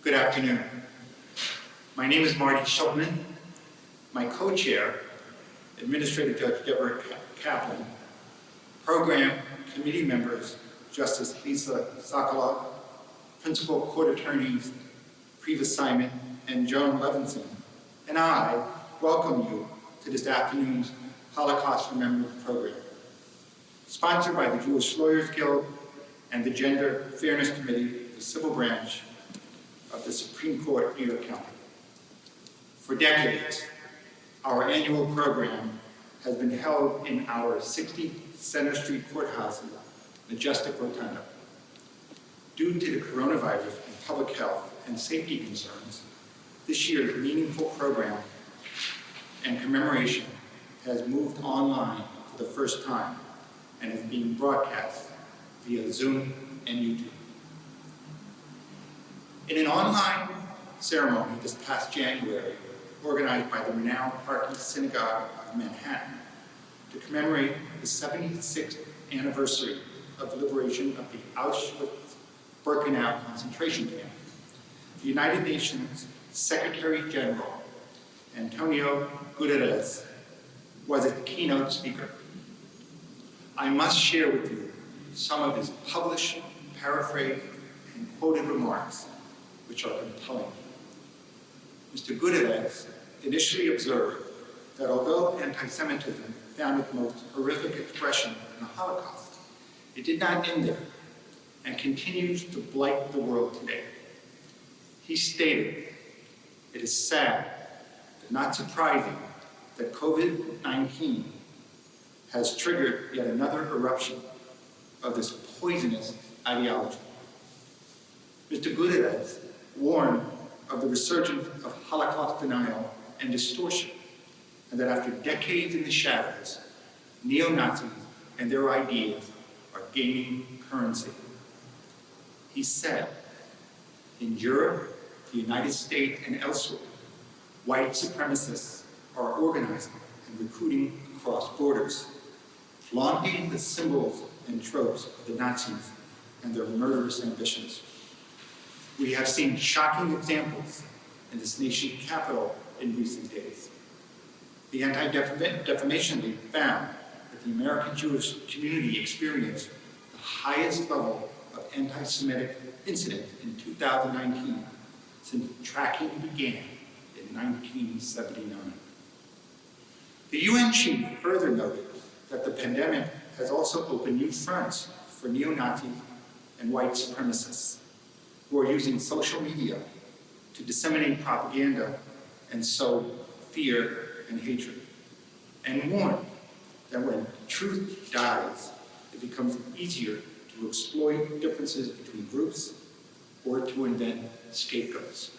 Good afternoon. My name is Marty Schultman. My co-chair, Administrative Judge Deborah Kaplan, program committee members, Justice Lisa Sokolov, Principal Court Attorneys Priva Simon and Joan Levinson, and I welcome you to this afternoon's Holocaust Remembrance program, sponsored by the Jewish Lawyers Guild and the Gender Fairness Committee, the civil branch of the Supreme Court, New York County. For decades, our annual program has been held in our 60 Center Street Courthouse's majestic rotunda. Due to the coronavirus and public health and safety concerns, this year's meaningful program and commemoration has moved online for the first time and is being broadcast via Zoom and YouTube. In an online ceremony this past January, organized by the renowned Harkey Synagogue of Manhattan to commemorate the 76th anniversary of the liberation of the Auschwitz-Birkenau concentration camp, the United Nations Secretary General Antonio Guterres was a keynote speaker. I must share with you some of his published, paraphrased, and quoted remarks, which are compelling. Mr. Guterres initially observed that although anti-Semitism found its most horrific expression in the Holocaust, it did not end there and continues to blight the world today. He stated, "It is sad, but not surprising, that COVID-19 has triggered yet another eruption of this poisonous ideology." Mr. Guterres warned of the resurgence of Holocaust denial and distortion, and that after decades in the shadows, neo-Nazis and their ideas are gaining currency. He said, "In Europe, the United States, and elsewhere, white supremacists are organizing and recruiting across borders, flaunting the symbols and tropes of the Nazis and their murderous ambitions. We have seen shocking examples in this nation's capital in recent days. The Anti-Defamation League found that the American Jewish community experienced the highest level of anti-Semitic incident in 2019 since tracking began in 1979. The UN chief further noted that the pandemic has also opened new fronts for neo-Nazis and white supremacists who are using social media to disseminate propaganda and sow fear and hatred, and warned that when truth dies, it becomes easier to exploit differences between groups or to invent scapegoats.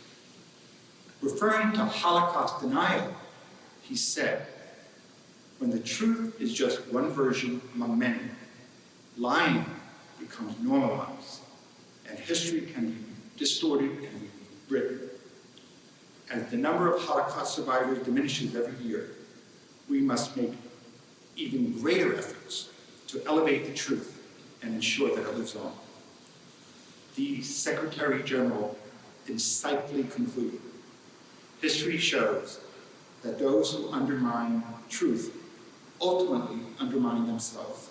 Referring to Holocaust denial, he said, "When the truth is just one version among many, lying becomes normalized, and history can be distorted and rewritten. As the number of Holocaust survivors diminishes every year, we must make even greater efforts to elevate the truth and ensure that it lives on." The Secretary General insightfully concluded, "History shows that those who undermine truth ultimately undermine themselves.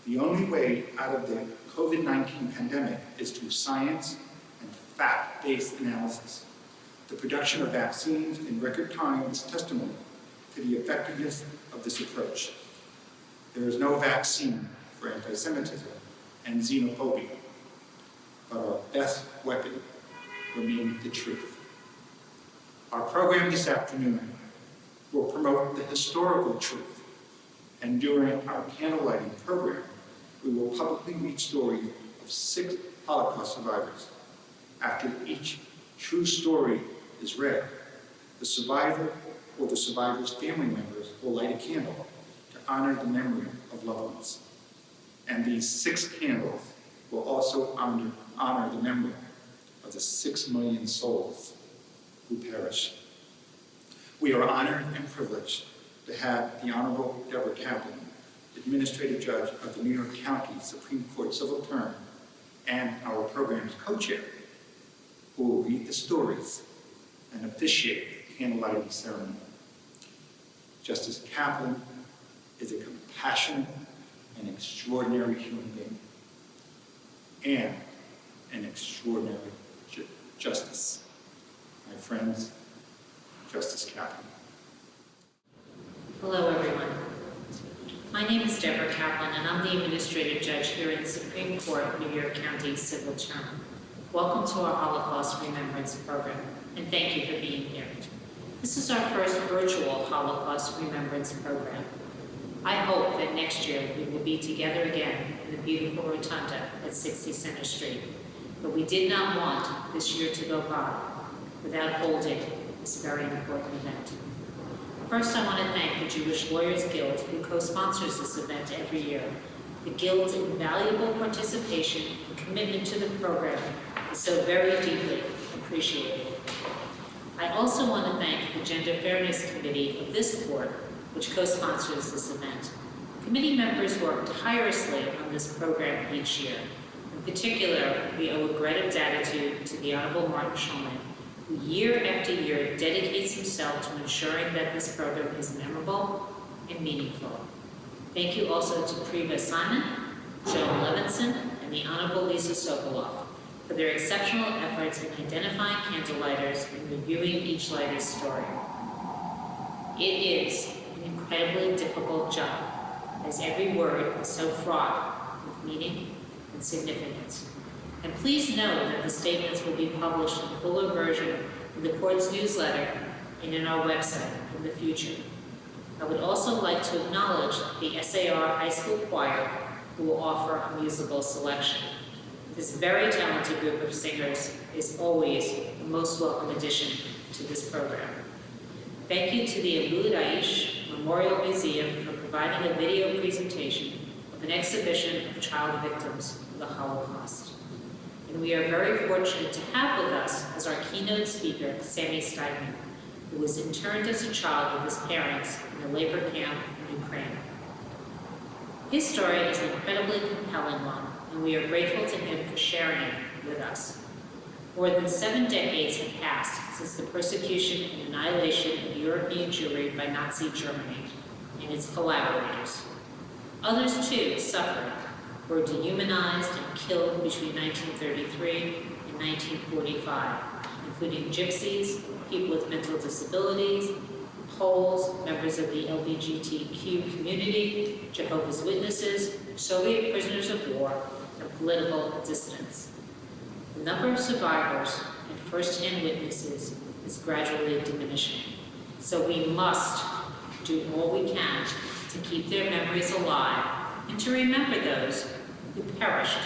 The only way out of the COVID-19 pandemic is through science and fact-based analysis. The production of vaccines in record time is testimony to the effectiveness of this approach. There is no vaccine for anti-Semitism and xenophobia, but our best weapon remains the truth." Our program this afternoon will promote the historical truth, and during our candlelighting program, we will publicly read stories of 6 Holocaust survivors. After each true story is read, the survivor or the survivor's family members will light a candle to honor the memory of loved ones. And these 6 candles will also honor the memory of the 6 million souls who perished. We are honored and privileged to have the Honorable Deborah Kaplan, Administrative Judge of the New York County Supreme Court Civil Term, and our program's co-chair. who will read the stories and officiate the candlelighting ceremony. Justice Kaplan is a compassionate and extraordinary human being, and an extraordinary justice. My friends, Justice Kaplan. Hello, everyone. My name is Deborah Kaplan, and I'm the Administrative Judge here in the Supreme Court, New York County Civil Term. Welcome to our Holocaust Remembrance program, and thank you for being here. This is our first virtual Holocaust Remembrance program. I hope that next year we will be together again in the beautiful rotunda at 60 Center Street, but we did not want this year to go by without holding this very important event. First, I want to thank the Jewish Lawyers Guild, who co-sponsors this event every year. The Guild's invaluable participation and commitment to the program is so very deeply appreciated. I also want to thank the Gender Fairness Committee of this court, which co-sponsors this event. Committee members work tirelessly on this program each year. In particular, we owe a great gratitude to the Honorable Martin Schulman, who year after year dedicates himself to ensuring that this program is memorable and meaningful. Thank you also to Priva Simon, Joan Levinson, and the Honorable Lisa Sokolov for their exceptional efforts in identifying candlelighters and reviewing each lighter's story. It is an incredibly difficult job, as every word is so fraught with meaning and significance. And please know that the statements will be published in fuller version in the court's newsletter and in our website in the future. I would also like to acknowledge the SAR High School Choir, who will offer a musical selection. This very talented group of singers is always a most welcome addition to this program. Thank you to the Abud Aish Memorial Museum for providing a video presentation of an exhibition of child victims of the Holocaust. And we are very fortunate to have with us as our keynote speaker, Sammy Steinman, who was interned as a child with his parents in a labor camp in Ukraine. His story is an incredibly compelling one, and we are grateful to him for sharing it with us. More than 7 decades have passed since the persecution and annihilation of European Jewry by Nazi Germany and its collaborators. Others, too, suffered, were dehumanized and killed between 1933 and 1945, including gypsies, people with mental disabilities, Poles, members of the LGBTQ community, Jehovah's Witnesses, Soviet prisoners of war, and political dissidents. The number of survivors and first-hand witnesses is gradually diminishing, so we must do all we can to keep their memories alive and to remember those who perished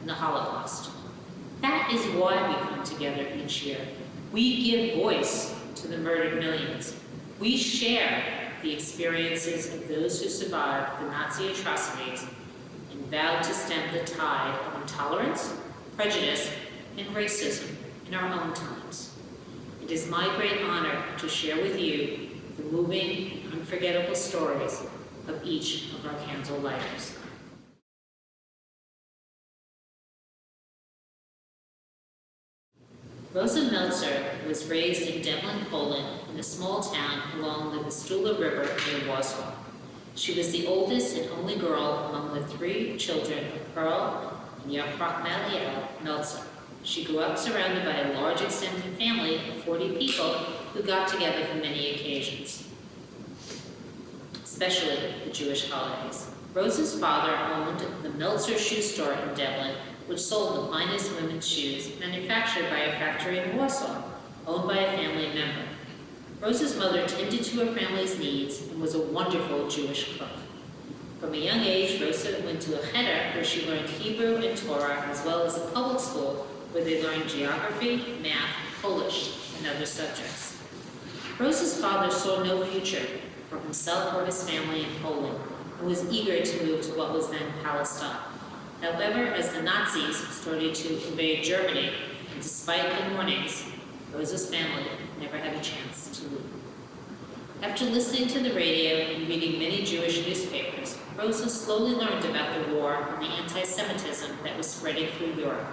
in the Holocaust. That is why we come together each year. We give voice to the murdered millions. We share the experiences of those who survived the Nazi atrocities and vow to stem the tide of intolerance, prejudice, and racism in our own times. It is my great honor to share with you the moving and unforgettable stories of each of our candle lighters. Rosa Meltzer was raised in Demlin, Poland, in a small town along the Vistula River near Warsaw. She was the oldest and only girl among the 3 children of Pearl and Yafrachmaliel Meltzer. She grew up surrounded by a large extended family of 40 people who got together for many occasions, especially the Jewish holidays. Rosa's father owned the Meltzer Shoe Store in Devlin, which sold the finest women's shoes manufactured by a factory in Warsaw, owned by a family member. Rosa's mother tended to her family's needs and was a wonderful Jewish cook. From a young age, Rosa went to a cheder where she learned Hebrew and Torah, as well as a public school where they learned geography, math, Polish, and other subjects. Rosa's father saw no future for himself or his family in Poland and was eager to move to what was then Palestine. However, as the Nazis started to invade Germany, and despite the warnings, Rosa's family never had a chance to leave. After listening to the radio and reading many Jewish newspapers, Rosa slowly learned about the war and the anti-Semitism that was spreading through Europe.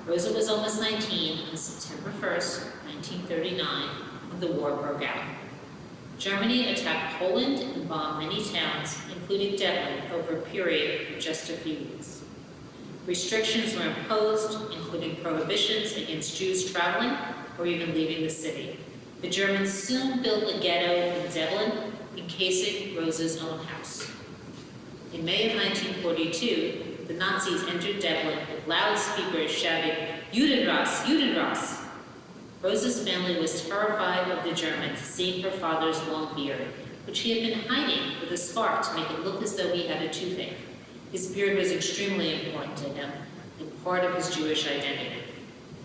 Rosa was almost 19 on September 1st, 1939, when the war broke out. Germany attacked Poland and bombed many towns, including Dublin, over a period of just a few weeks. Restrictions were imposed, including prohibitions against Jews traveling or even leaving the city. The Germans soon built a ghetto in Dublin, encasing Rosa's own house. In May of 1942, the Nazis entered Dublin with loudspeakers shouting, "Judenrasse, Judenrasse!" Rosa's family was terrified of the Germans, seeing her father's long beard, which he had been hiding with a scarf to make it look as though he had a toothache. His beard was extremely important to him and part of his Jewish identity.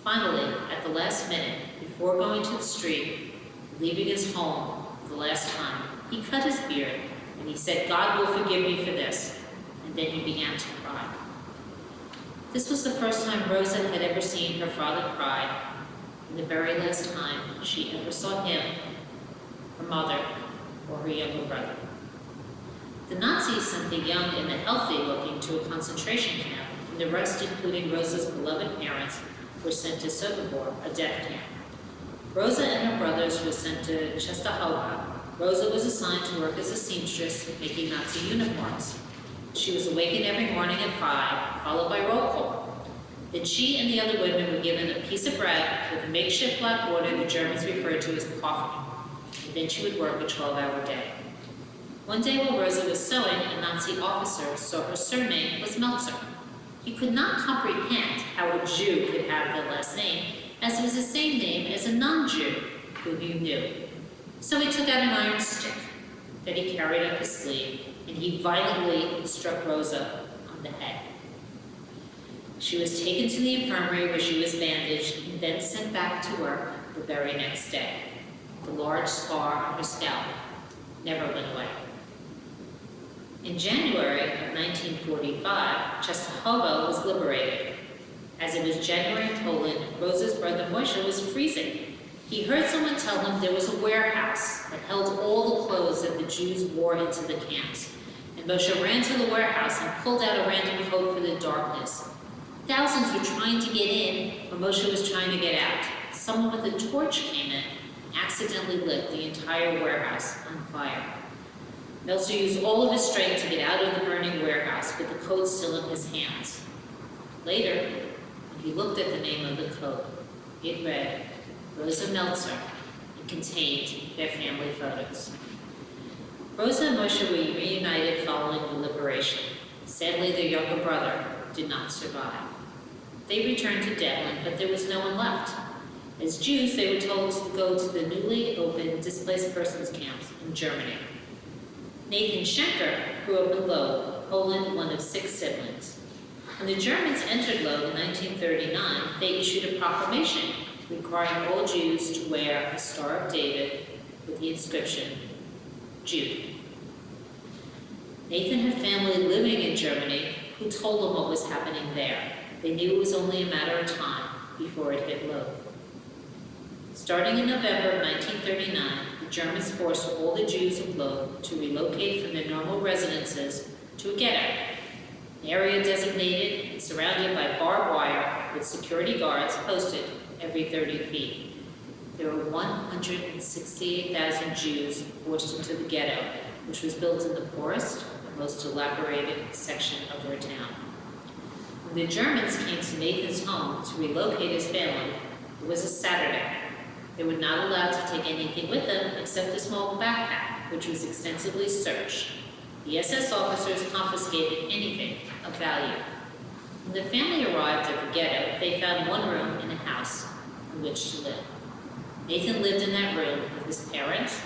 Finally, at the last minute, before going to the street, leaving his home for the last time, he cut his beard and he said, "God will forgive me for this." And then he began to cry. This was the first time Rosa had ever seen her father cry, and the very last time she ever saw him, her mother, or her younger brother. The Nazis sent the young and the healthy-looking to a concentration camp, and the rest, including Rosa's beloved parents, were sent to Sobibor, a death camp. Rosa and her brothers were sent to Czestochowa. Rosa was assigned to work as a seamstress making Nazi uniforms. She was awakened every morning at 5, followed by roll call. Then she and the other women were given a piece of bread with a makeshift black water the Germans referred to as coffee, and then she would work a 12-hour day. One day while Rosa was sewing, a Nazi officer saw her surname was Meltzer. He could not comprehend how a Jew could have the last name, as it was the same name as a non-Jew who he knew. So he took out an iron stick that he carried up his sleeve, and he violently struck Rosa on the head. She was taken to the infirmary where she was bandaged and then sent back to work the very next day. The large scar on her scalp never went away. In January of 1945, Czestochowa was liberated. As it was January in Poland, Rosa's brother Moshe was freezing. He heard someone tell him there was a warehouse that held all the clothes that the Jews wore into the camps. And Moshe ran to the warehouse and pulled out a random coat for the darkness. Thousands were trying to get in, but Moshe was trying to get out. Someone with a torch came in and accidentally lit the entire warehouse on fire. Meltzer used all of his strength to get out of the burning warehouse with the coat still in his hands. Later, when he looked at the name of the coat, it read, Rosa Meltzer, and contained their family photos. Rosa and Moshe were reunited following the liberation. Sadly, their younger brother did not survive. They returned to Dublin, but there was no one left. As Jews, they were told to go to the newly opened displaced persons camps in Germany. Nathan Schenker grew up in Loeb, Poland, one of 6 siblings. When the Germans entered Loeb in 1939, they issued a proclamation requiring all Jews to wear a Star of David with the inscription, Jude. Nathan had family living in Germany who told him what was happening there. They knew it was only a matter of time before it hit Loeb. Starting in November of 1939, the Germans forced all the Jews of Loeb to relocate from their normal residences to a ghetto, an area designated and surrounded by barbed wire with security guards posted every 30 feet. There were 168,000 Jews forced into the ghetto, which was built in the poorest and most elaborated section of their town. When the Germans came to Nathan's home to relocate his family, it was a Saturday. They were not allowed to take anything with them except a small backpack, which was extensively searched. The SS officers confiscated anything of value. When the family arrived at the ghetto, they found one room in a house in which to live. Nathan lived in that room with his parents,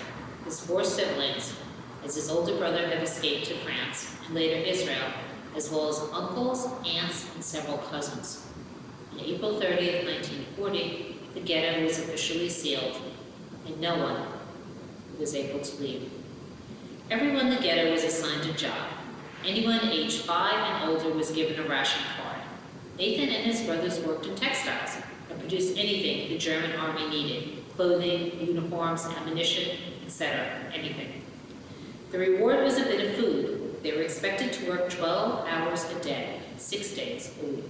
his 4 siblings, as his older brother had escaped to France and later Israel, as well as uncles, aunts, and several cousins. On April 30th, 1940, the ghetto was officially sealed, and no one was able to leave. Everyone in the ghetto was assigned a job. Anyone aged 5 and older was given a ration card. Nathan and his brothers worked in textiles and produced anything the German army needed: clothing, uniforms, ammunition, etc., anything. The reward was a bit of food. They were expected to work 12 hours a day, 6 days a week.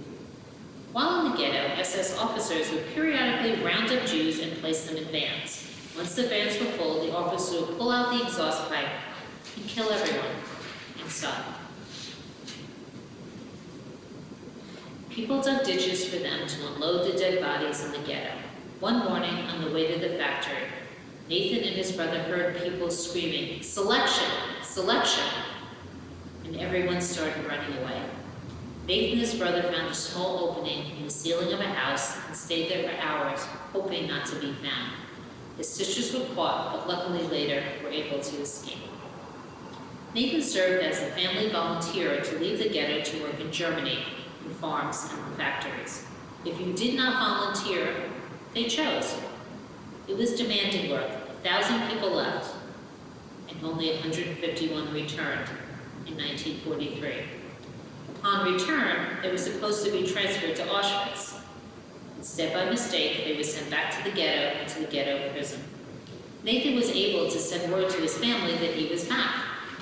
While in the ghetto, SS officers would periodically round up Jews and place them in vans. Once the vans were full, the officer would pull out the exhaust pipe and kill everyone inside. People dug ditches for them to unload the dead bodies in the ghetto. One morning, on the way to the factory, Nathan and his brother heard people screaming, "Selection! Selection!" and everyone started running away. Nathan and his brother found a small opening in the ceiling of a house and stayed there for hours, hoping not to be found. His sisters were caught, but luckily later were able to escape. Nathan served as a family volunteer to leave the ghetto to work in Germany, in farms and factories. If you did not volunteer, they chose. It was demanding work. 1,000 people left, and only 151 returned in 1943. Upon return, they were supposed to be transferred to Auschwitz. Instead, by mistake, they were sent back to the ghetto and to the ghetto prison. Nathan was able to send word to his family that he was back.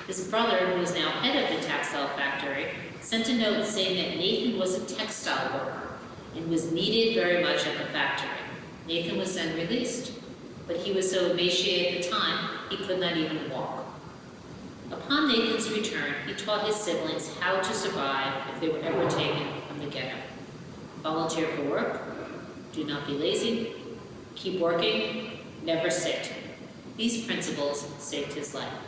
His brother, who was now head of the textile factory, sent a note saying that Nathan was a textile worker and was needed very much at the factory. Nathan was then released, but he was so emaciated at the time, he could not even walk. Upon Nathan's return, he taught his siblings how to survive if they were ever taken from the ghetto. Volunteer for work, do not be lazy, keep working, never sit. These principles saved his life.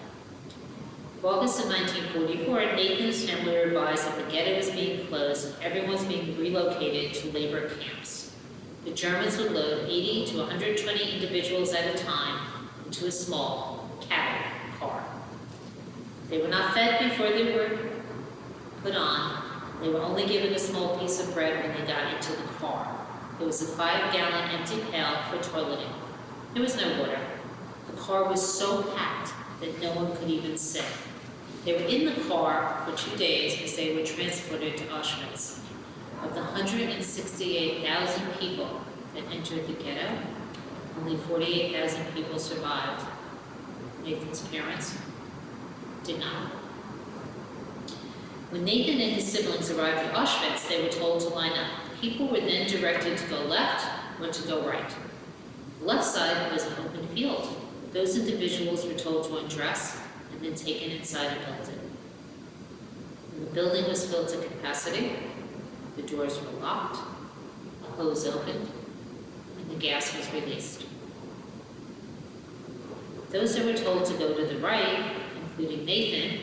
In August of 1944, Nathan's family were advised that the ghetto was being closed and everyone was being relocated to labor camps. The Germans would load 80 to 120 individuals at a time into a small cattle car. They were not fed before they were put on. They were only given a small piece of bread when they got into the car. There was a 5-gallon empty pail for toileting. There was no water. The car was so packed that no one could even sit. They were in the car for 2 days as they were transported to Auschwitz. Of the 168,000 people that entered the ghetto, only 48,000 people survived. Nathan's parents did not. When Nathan and his siblings arrived at Auschwitz, they were told to line up. People were then directed to go left or to go right. The left side was an open field. Those individuals were told to undress and then taken inside a building. When the building was filled to capacity, the doors were locked, a hose opened, and the gas was released. Those that were told to go to the right, including Nathan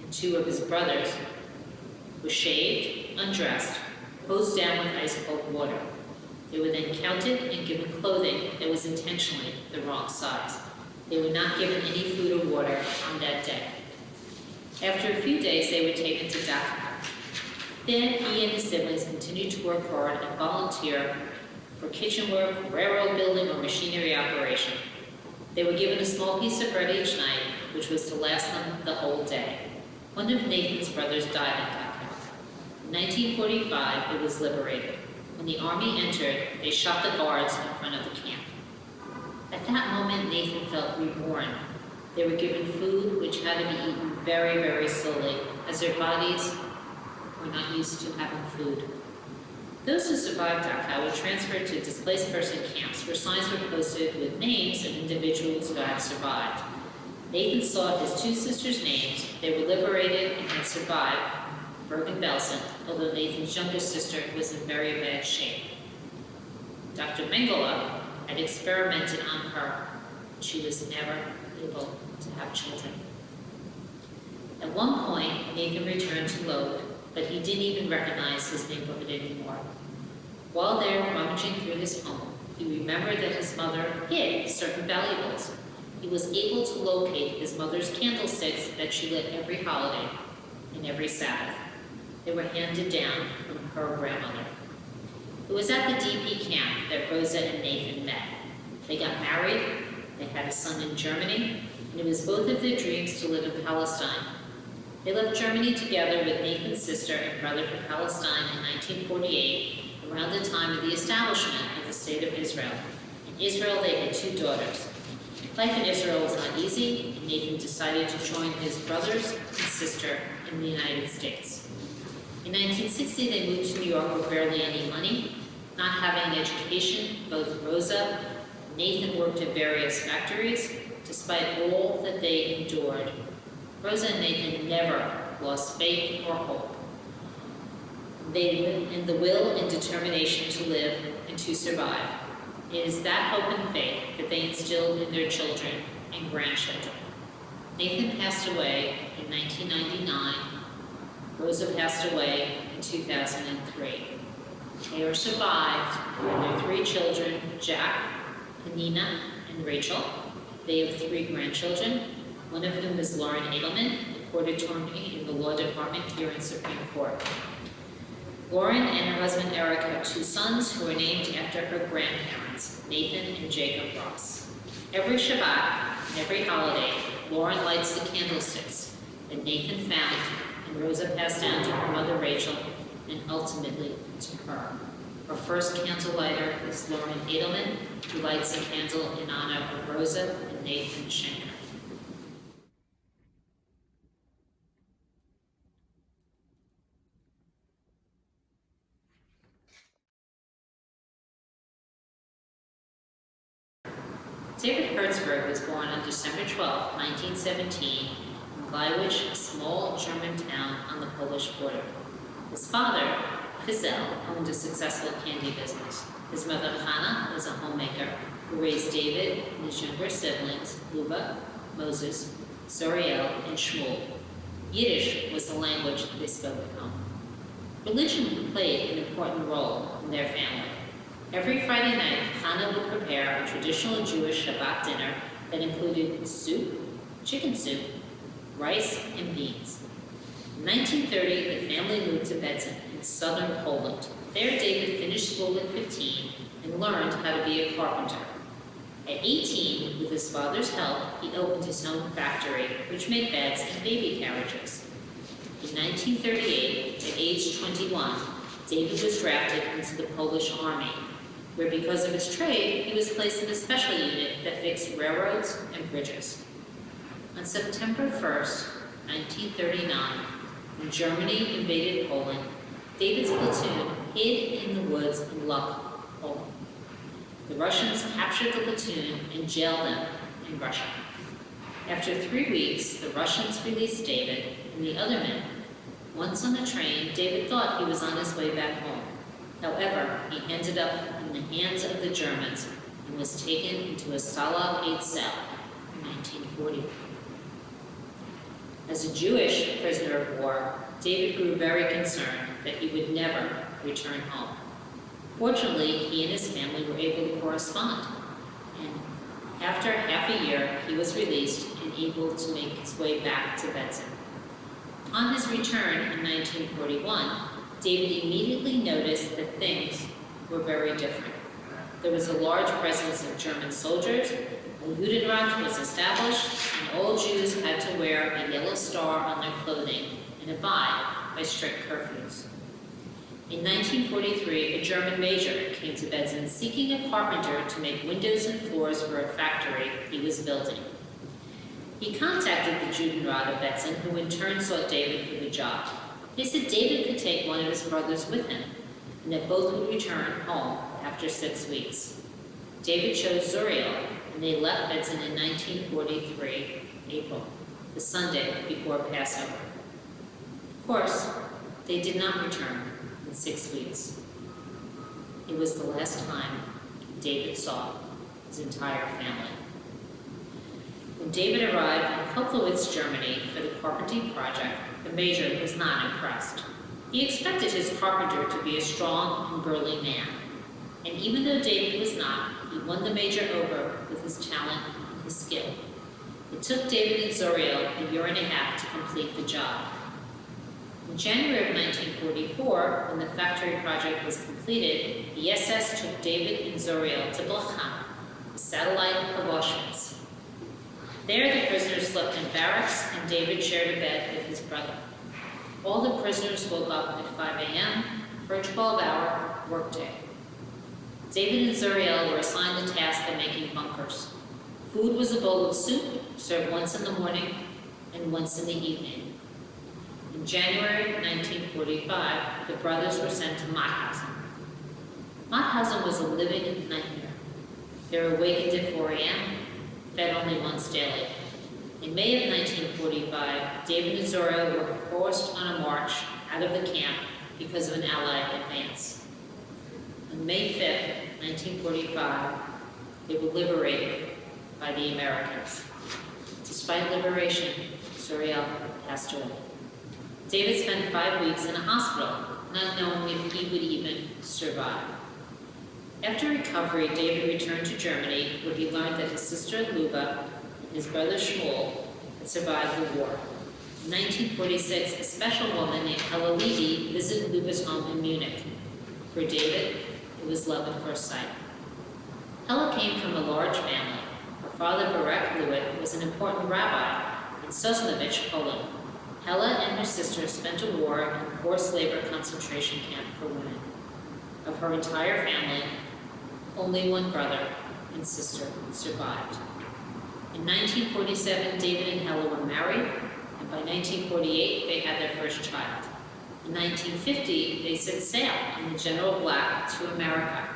and 2 of his brothers, were shaved, undressed, hosed down with ice-cold water. They were then counted and given clothing that was intentionally the wrong size. They were not given any food or water on that day. After a few days, they were taken to Dachau. Then he and his siblings continued to work hard and volunteer for kitchen work, railroad building, or machinery operation. They were given a small piece of bread each night, which was to last them the whole day. One of Nathan's brothers died at Dachau. In 1945, it was liberated. When the army entered, they shot the guards in front of the camp. At that moment, Nathan felt reborn. They were given food which had to be eaten very, very slowly, as their bodies were not used to having food. Those who survived Dachau were transferred to displaced person camps where signs were posted with names of individuals who had survived. Nathan saw his 2 sisters' names. They were liberated and had survived Bergen-Belsen, although Nathan's younger sister was in very bad shape. Dr. Mengele had experimented on her. She was never able to have children. At one point, Nathan returned to Lod, but he didn't even recognize his neighborhood anymore. While there rummaging through his home, he remembered that his mother hid certain valuables. He was able to locate his mother's candlesticks that she lit every holiday and every Sabbath. They were handed down from her grandmother. It was at the DP camp that Rosa and Nathan met. They got married, they had a son in Germany, and it was both of their dreams to live in Palestine. They left Germany together with Nathan's sister and brother for Palestine in 1948, around the time of the establishment of the State of Israel. In Israel, they had 2 daughters. Life in Israel was not easy, and Nathan decided to join his brothers and sister in the United States. In 1960, they moved to New York with barely any money. Not having an education, both Rosa and Nathan worked at various factories. Despite all that they endured, Rosa and Nathan never lost faith or hope. They lived in the will and determination to live and to survive. It is that hope and faith that they instilled in their children and grandchildren. Nathan passed away in 1999. Rosa passed away in 2003. They are survived by their 3 children, Jack, Panina, and Rachel. They have 3 grandchildren, one of whom is Lauren Edelman, a court attorney in the law department here in Supreme Court. Lauren and her husband Eric have 2 sons who are named after her grandparents, Nathan and Jacob Ross. Every Shabbat and every holiday, Lauren lights the candlesticks that Nathan found and Rosa passed down to her mother Rachel and ultimately to her. Her first candle lighter is Lauren Edelman, who lights a candle in honor of Rosa and Nathan Schenker. David Hertzberg was born on December 12, 1917, in Gleiwitz, a small German town on the Polish border. His father, Fizel, owned a successful candy business. His mother, Hannah, was a homemaker who raised David and his younger siblings, Luba, Moses, Zoriel, and Shmuel. Yiddish was the language they spoke at home. Religion played an important role in their family. Every Friday night, Hannah would prepare a traditional Jewish Shabbat dinner that included soup, chicken soup, rice, and beans. In 1930, the family moved to Bedzin in southern Poland. There, David finished school at 15 and learned how to be a carpenter. At 18, with his father's help, he opened his own factory, which made beds and baby carriages. In 1938, at age 21, David was drafted into the Polish army, where because of his trade, he was placed in a special unit that fixed railroads and bridges. On September 1st, 1939, when Germany invaded Poland, David's platoon hid in the woods in Luck, Poland. The Russians captured the platoon and jailed them in Russia. After 3 weeks, the Russians released David and the other men. Once on the train, David thought he was on his way back home. However, he ended up in the hands of the Germans and was taken into a Stalag 8 cell in 1940. As a Jewish prisoner of war, David grew very concerned that he would never return home. Fortunately, he and his family were able to correspond, and after half a year, he was released and able to make his way back to Bedzin. On his return in 1941, David immediately noticed that things were very different. There was a large presence of German soldiers, a Judenrat was established, and all Jews had to wear a yellow star on their clothing and abide by strict curfews. In 1943, a German major came to Bedzin seeking a carpenter to make windows and floors for a factory he was building. He contacted the Judenrat of Bedzin, who in turn sought David for the job. They said David could take one of his brothers with him, and that both would return home after 6 weeks. David chose Zoriel, and they left Bedzin in 1943, April, the Sunday before Passover. Of course, they did not return in 6 weeks. It was the last time David saw his entire family. When David arrived in Koplowitz, Germany for the carpentry project, the major was not impressed. He expected his carpenter to be a strong and burly man. And even though David was not, he won the major over with his talent and his skill. It took David and Zoriel a year and a half to complete the job. In January of 1944, when the factory project was completed, the SS took David and Zoriel to Blachau, a satellite of Auschwitz. There, the prisoners slept in barracks, and David shared a bed with his brother. All the prisoners woke up at 5 a.m. for a 12-hour workday. David and Zoriel were assigned the task of making bunkers. Food was a bowl of soup, served once in the morning and once in the evening. In January 1945, the brothers were sent to Mauthausen. Mauthausen was a living nightmare. They were awakened at 4 a.m., fed only once daily. In May of 1945, David and Zora were forced on a march out of the camp because of an Allied advance. On May 5th, 1945, they were liberated by the Americans. Despite liberation, Zora passed away. David spent 5 weeks in a hospital, not knowing if he would even survive. After recovery, David returned to Germany, where he learned that his sister Luba and his brother Shmuel had survived the war. In 1946, a special woman named Hella Levy visited Luba's home in Munich. For David, it was love at first sight. Hella came from a large family. Her father, Barak Lewitt, was an important rabbi in Sosnowiec, Poland. Hella and her sister spent a war in a forced labor concentration camp for women. Of her entire family, only one brother and sister survived. In 1947, David and Hella were married, and by 1948, they had their first child. In 1950, they set sail on the General Black to America.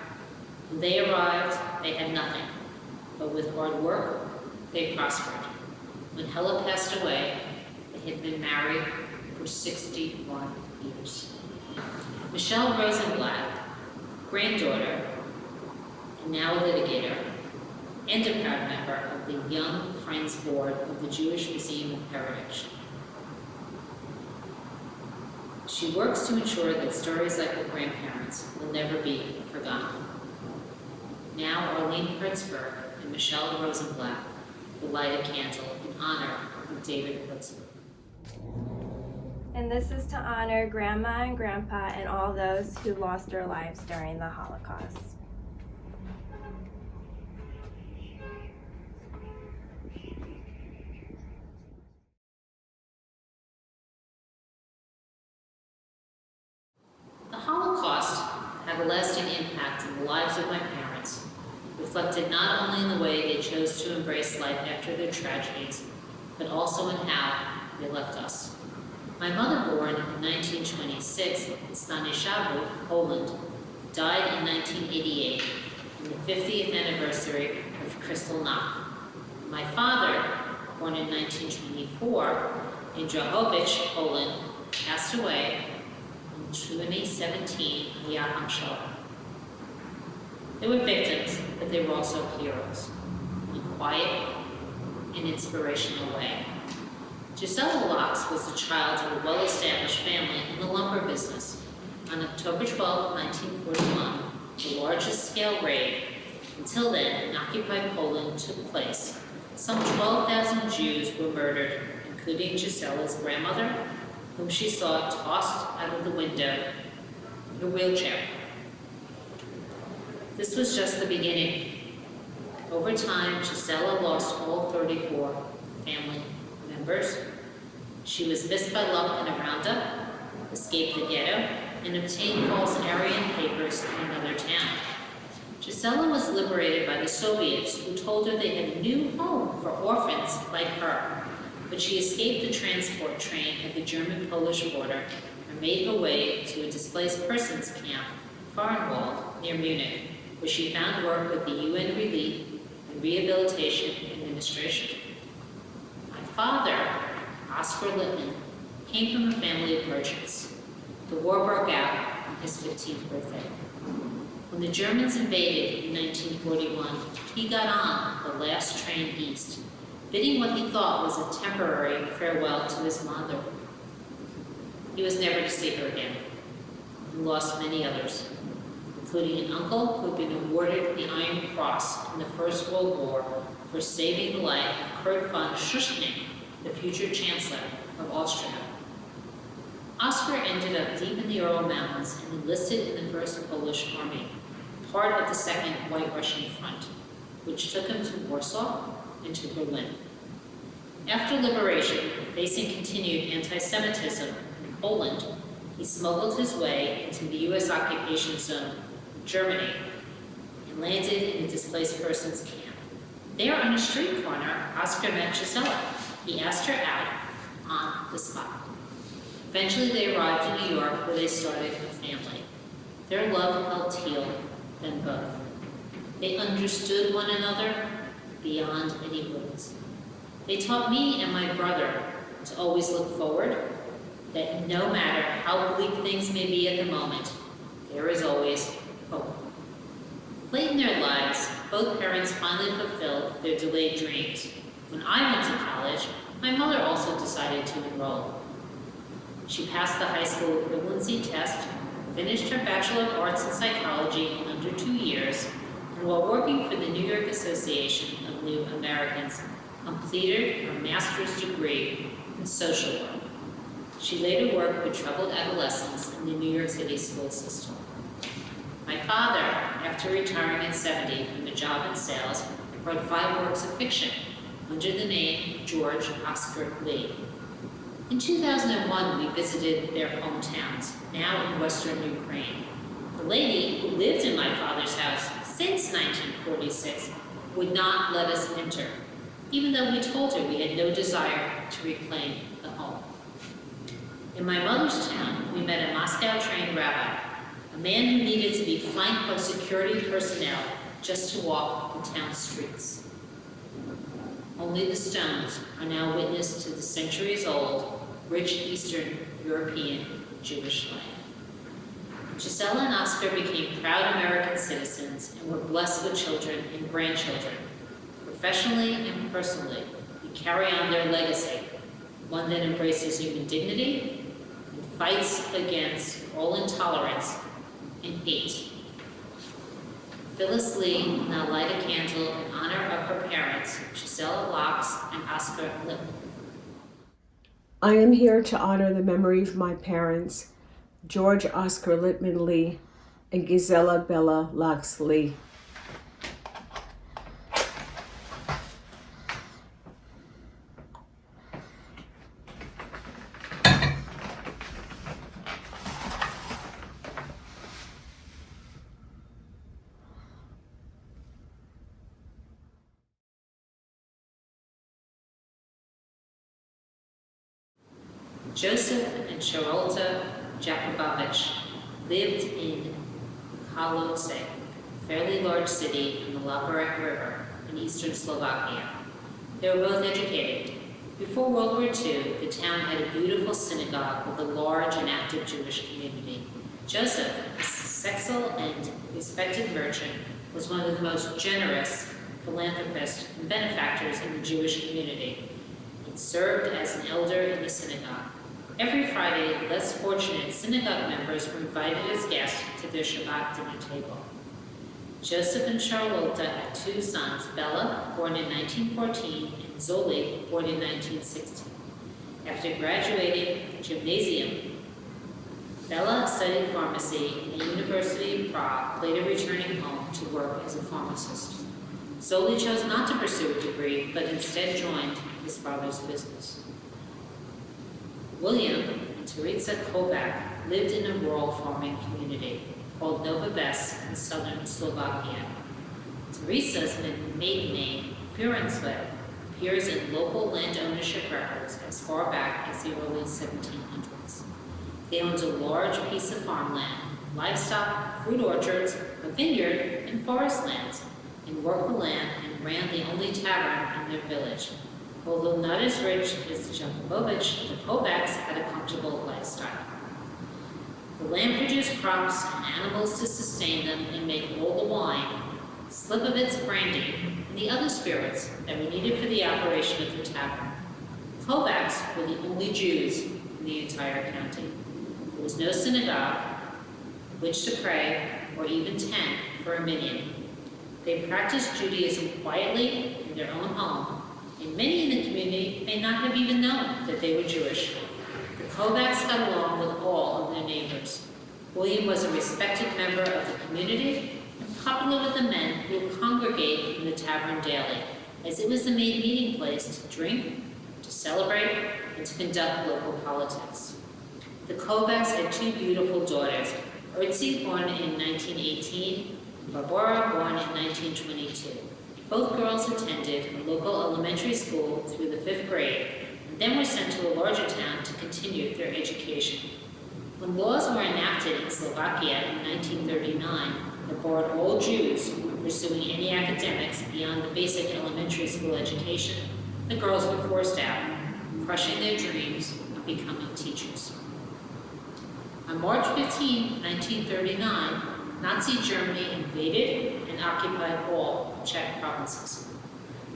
When they arrived, they had nothing, but with hard work, they prospered. When Hella passed away, they had been married for 61 years. Michelle Rosenblatt, granddaughter, and now a litigator, and a proud member of the Young Friends Board of the Jewish Museum of Heritage. She works to ensure that stories like her grandparents will never be forgotten. Now Arlene Hertzberg and Michelle Rosenblatt will light a candle in honor of David Hertzberg. And this is to honor Grandma and Grandpa and all those who lost their lives during the Holocaust. The Holocaust had a lasting impact on the lives of my parents, reflected not only in the way they chose to embrace life after their tragedies, but also in how they left us. My mother, born in 1926 in Stanisław, Poland, died in 1988 on the 50th anniversary of Kristallnacht. My father, born in 1924 in Drohowicz, Poland, passed away in 2017 in Yad Shor. They were victims, but they were also heroes, in a quiet and inspirational way. Gisela Locks was the child of a well-established family in the lumber business. On October 12, 1941, the largest scale raid until then in occupied Poland took place. Some 12,000 Jews were murdered, including Gisela's grandmother, whom she saw tossed out of the window in her wheelchair. This was just the beginning. Over time, Gisela lost all 34 family members. She was missed by luck in a roundup, escaped the ghetto, and obtained false Aryan papers in another town. Gisela was liberated by the Soviets, who told her they had a new home for orphans like her. But she escaped the transport train at the German-Polish border and made her way to a displaced persons camp, Farnwald, near Munich, where she found work with the UN Relief and Rehabilitation Administration. My father, Oscar Littman, came from a family of merchants. The war broke out on his 15th birthday. When the Germans invaded in 1941, he got on the last train east, bidding what he thought was a temporary farewell to his mother. He was never to see her again, and lost many others, including an uncle who had been awarded the Iron Cross in the First World War for saving the life of Kurt von Schuschnigg, the future Chancellor of Austria. Oscar ended up deep in the Ural Mountains and enlisted in the First Polish Army, part of the Second White Russian Front, which took him to Warsaw and to Berlin. After liberation, facing continued anti-Semitism in Poland, he smuggled his way into the U.S. occupation zone of Germany and landed in a displaced persons camp. There on a street corner, Oscar met Gisela. He asked her out on the spot. Eventually they arrived in New York, where they started a family. Their love helped heal them both. They understood one another beyond any words. They taught me and my brother to always look forward, that no matter how bleak things may be at the moment, there is always hope. Late in their lives, both parents finally fulfilled their delayed dreams. When I went to college, my mother also decided to enroll. She passed the high school equivalency test, finished her Bachelor of Arts in Psychology in under 2 years, and while working for the New York Association of New Americans, completed her master's degree in social work. She later worked with troubled adolescents in the New York City school system. My father, after retiring at 70 from a job in sales, wrote 5 works of fiction under the name George Oscar Lee. In 2001, we visited their hometowns, now in western Ukraine. The lady who lived in my father's house since 1946 would not let us enter, even though we told her we had no desire to reclaim the home. In my mother's town, we met a Moscow-trained rabbi, a man who needed to be flanked by security personnel just to walk the town streets. Only the stones are now witness to the centuries-old, rich Eastern European Jewish life. Gisela and Oscar became proud American citizens and were blessed with children and grandchildren. Professionally and personally, we carry on their legacy, one that embraces human dignity and fights against all intolerance and hate. Phyllis Lee now light a candle in honor of her parents, Gisela Locks and Oscar Lippman. I am here to honor the memory of my parents, George Oscar Lippman Lee and Gisela Bella Locks Lee. Joseph and Charolta Jakubowicz lived in Kaloce, a fairly large city on the Labarek River in eastern Slovakia. They were both educated. Before World War II, the town had a beautiful synagogue with a large and active Jewish community. Joseph, a successful and respected merchant, was one of the most generous philanthropists and benefactors in the Jewish community. He served as an elder in the synagogue. Every Friday, less fortunate synagogue members were invited as guests to their Shabbat dinner table. Joseph and Charlotta had 2 sons, Bella, born in 1914, and Zoli, born in 1916. After graduating gymnasium, Bella studied pharmacy at the University of Prague, later returning home to work as a pharmacist. Zoli chose not to pursue a degree, but instead joined his father's business. William and Teresa Kovac lived in a rural farming community called Nova Ves in southern Slovakia. Teresa's maiden name, Firenze, appears in local land ownership records as far back as the early 1700s. They owned a large piece of farmland, livestock, fruit orchards, a vineyard, and forest lands, and worked the land and ran the only tavern in their village. Although not as rich as the Jakubowicz, the Kovacs had a comfortable lifestyle. The land produced crops and animals to sustain them and make all the wine, a slip of its brandy, and the other spirits that were needed for the operation of the tavern. The Kovacs were the only Jews in the entire county. There was no synagogue in which to pray or even tent for a minyan. They practiced Judaism quietly in their own home, and many in the community may not have even known that they were Jewish. The Kovacs got along with all of their neighbors. William was a respected member of the community and popular with the men who would congregate in the tavern daily, as it was the main meeting place to drink, to celebrate, and to conduct local politics. The Kovacs had 2 beautiful daughters, Urtzi, born in 1918, and Barbara, born in 1922. Both girls attended a local elementary school through the 5th grade, and then were sent to a larger town to continue their education. When laws were enacted in Slovakia in 1939 that barred all Jews from pursuing any academics beyond the basic elementary school education, the girls were forced out, crushing their dreams of becoming teachers. On March 15, 1939, Nazi Germany invaded and occupied all Czech provinces.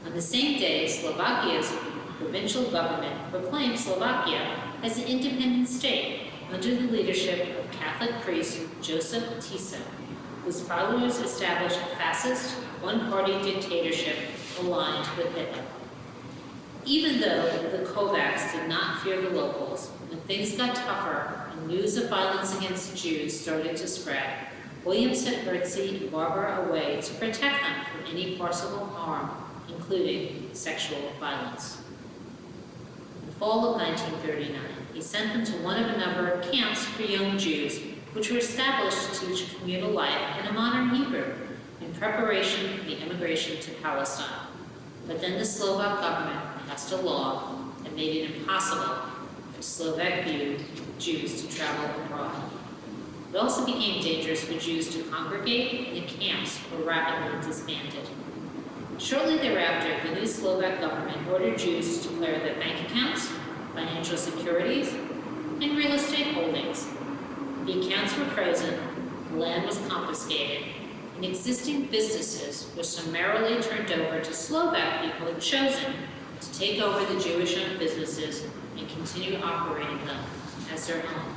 On the same day, Slovakia's provincial government proclaimed Slovakia as an independent state under the leadership of Catholic priest Joseph Tiso, whose followers established a fascist, one-party dictatorship aligned with Hitler. Even though the Kovacs did not fear the locals, when things got tougher and news of violence against the Jews started to spread, William sent Ötzi and Barbara away to protect them from any possible harm, including sexual violence. In the fall of 1939, he sent them to one of a number of camps for young Jews, which were established to teach communal life in a modern Hebrew in preparation for the immigration to Palestine. But then the Slovak government passed a law that made it impossible for Slovak Jews to travel abroad. It also became dangerous for Jews to congregate, and the camps were rapidly disbanded. Shortly thereafter, the new Slovak government ordered Jews to declare their bank accounts, financial securities, and real estate holdings. The accounts were frozen, the land was confiscated, and existing businesses were summarily turned over to Slovak people chosen to take over the Jewish-owned businesses and continue operating them as their own.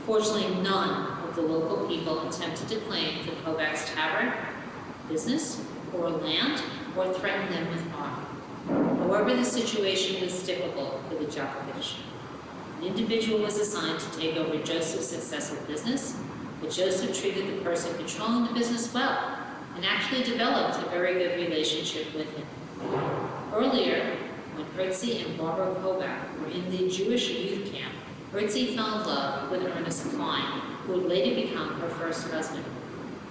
Fortunately, none of the local people attempted to claim the Kovacs' tavern, business, or land, or threaten them with harm. However, the situation was difficult for the Djokovic. An individual was assigned to take over Joseph's successful business, but Joseph treated the person controlling the business well and actually developed a very good relationship with him. Earlier, when Ötzi and Barbara Kovac were in the Jewish youth camp, Ötzi fell in love with Ernest Klein, who would later become her first husband.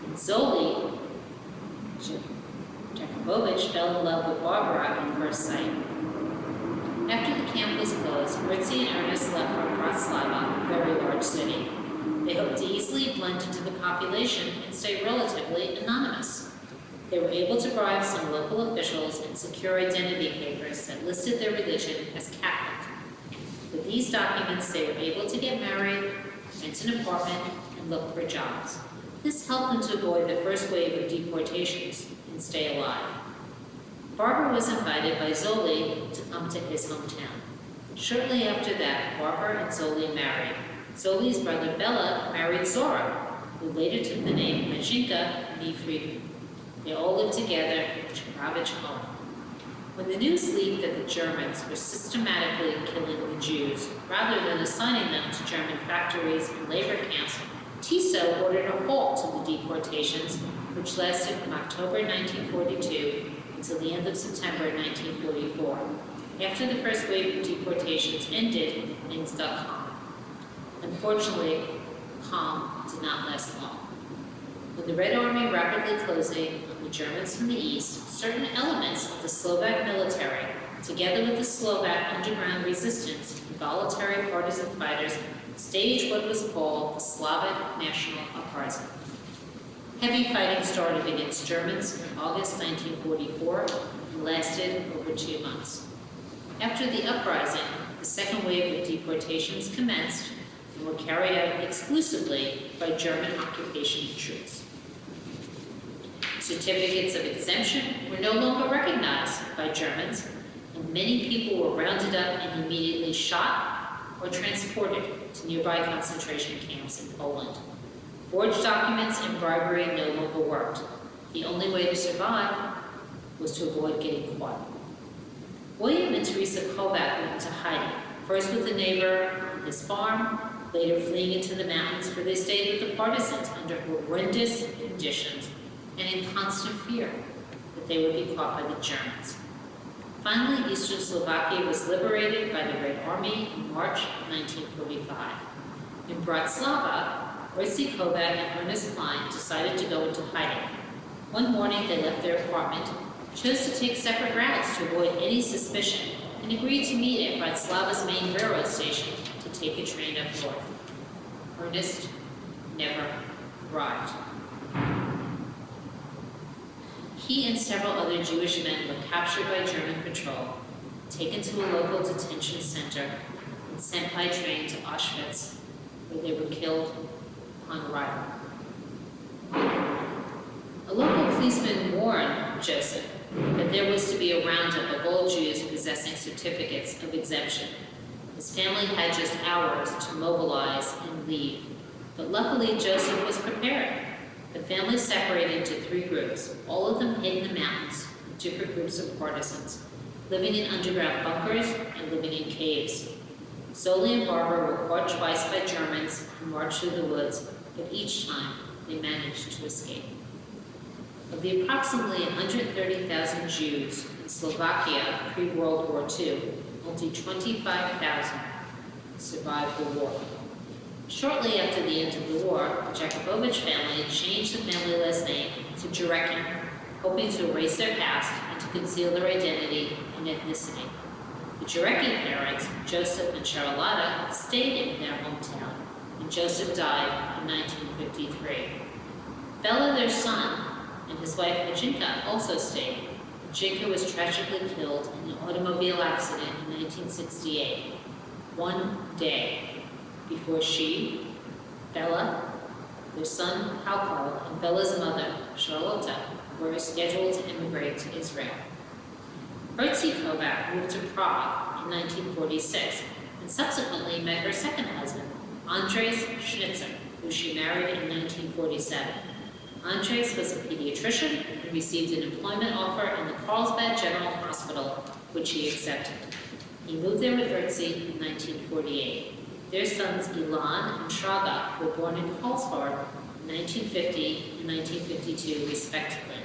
And Zoli Jakubowicz fell in love with Barbara at first sight. After the camp was closed, Ötzi and Ernest left for Bratislava, a very large city. They hoped to easily blend into the population and stay relatively anonymous. They were able to bribe some local officials and secure identity papers that listed their religion as Catholic. With these documents, they were able to get married, rent an apartment, and look for jobs. This helped them to avoid the first wave of deportations and stay alive. Barbara was invited by Zoli to come to his hometown. Shortly after that, Barbara and Zoli married. Zoli's brother Bella married Zora, who later took the name Majinka Nefridu. They all lived together in the Chekhovich home. When the news leaked that the Germans were systematically killing the Jews, rather than assigning them to German factories and labor camps, Tiso ordered a halt to the deportations, which lasted from October 1942 until the end of September 1944. After the first wave of deportations ended, things got calm. Unfortunately, calm did not last long. With the Red Army rapidly closing on the Germans from the east, certain elements of the Slovak military, together with the Slovak underground resistance and voluntary partisan fighters, staged what was called the Slavic National Uprising. Heavy fighting started against Germans in August 1944 and lasted over 2 months. After the uprising, the second wave of deportations commenced and were carried out exclusively by German occupation troops. Certificates of exemption were no longer recognized by Germans, and many people were rounded up and immediately shot or transported to nearby concentration camps in Poland. Forged documents and bribery no longer worked. The only way to survive was to avoid getting caught. William and Teresa Kovac went into hiding, first with a neighbor on his farm, later fleeing into the mountains where they stayed with the partisans under horrendous conditions and in constant fear that they would be caught by the Germans. Finally, eastern Slovakia was liberated by the Red Army in March 1945. In Bratislava, Ötzi Kovac and Ernest Klein decided to go into hiding. One morning, they left their apartment, chose to take separate routes to avoid any suspicion and agreed to meet at Bratislava's main railroad station to take a train up north. Ernest never arrived. He and several other Jewish men were captured by German patrol, taken to a local detention center, and sent by train to Auschwitz, where they were killed on arrival. A local policeman warned Joseph that there was to be a roundup of all Jews possessing certificates of exemption. His family had just hours to mobilize and leave, but luckily Joseph was prepared. The family separated into 3 groups, all of them hid in the mountains, with different groups of partisans, living in underground bunkers and living in caves. Zoli and Barbara were caught twice by Germans and marched through the woods, but each time they managed to escape. Of the approximately 130,000 Jews in Slovakia pre-World War II, only 25,000 survived the war. Shortly after the end of the war, the Jakubowicz family changed the family last name to Jarecki, hoping to erase their past and to conceal their identity and ethnicity. The Jarecki parents, Joseph and Charlotta, stayed in their hometown, and Joseph died in 1953. Bella, their son, and his wife Ajinka also stayed. Ajinka was tragically killed in an automobile accident in 1968, one day before she, Bella, their son Halko, and Bella's mother, Charlotta, were scheduled to immigrate to Israel. Hertzie Kovac moved to Prague in 1946 and subsequently met her second husband, Andres Schnitzer, who she married in 1947. Andres was a pediatrician and received an employment offer in the Carlsbad General Hospital, which he accepted. He moved there with Hertzie in 1948. Their sons Ilan and Shraga were born in Karlsbad in 1950 and 1952, respectively.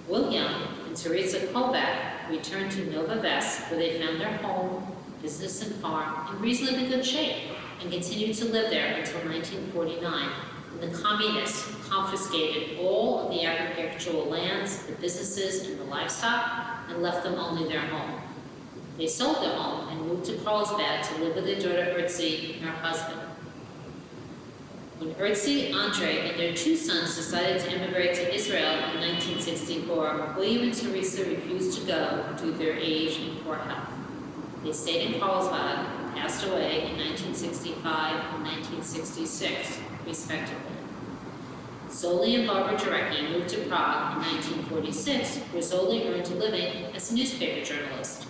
William and Teresa Kovac returned to Nova Ves, where they found their home, business, and farm in reasonably good shape, and continued to live there until 1949, when the communists confiscated all of the agricultural lands, the businesses, and the livestock, and left them only their home. They sold their home and moved to Carlsbad to live with their daughter Hertzie and her husband. When Hertzie, Andre, and their 2 sons decided to immigrate to Israel in 1964, William and Teresa refused to go due to their age and poor health. They stayed in Carlsbad and passed away in 1965 and 1966, respectively. Zoli and Barbara Jarecki moved to Prague in 1946, where Zoli earned a living as a newspaper journalist.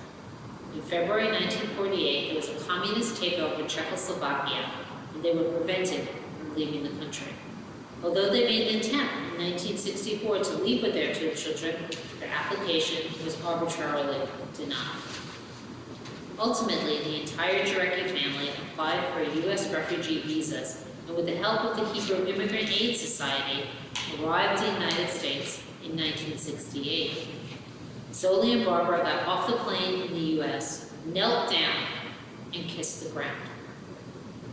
In February 1948, there was a communist takeover in Czechoslovakia, and they were prevented from leaving the country. Although they made an attempt in 1964 to leave with their 2 children, their application was arbitrarily denied. Ultimately, the entire Jarecki family applied for U.S. refugee visas, and with the help of the Hebrew Immigrant Aid Society, arrived in the United States in 1968. Zoli and Barbara got off the plane in the U.S., knelt down, and kissed the ground.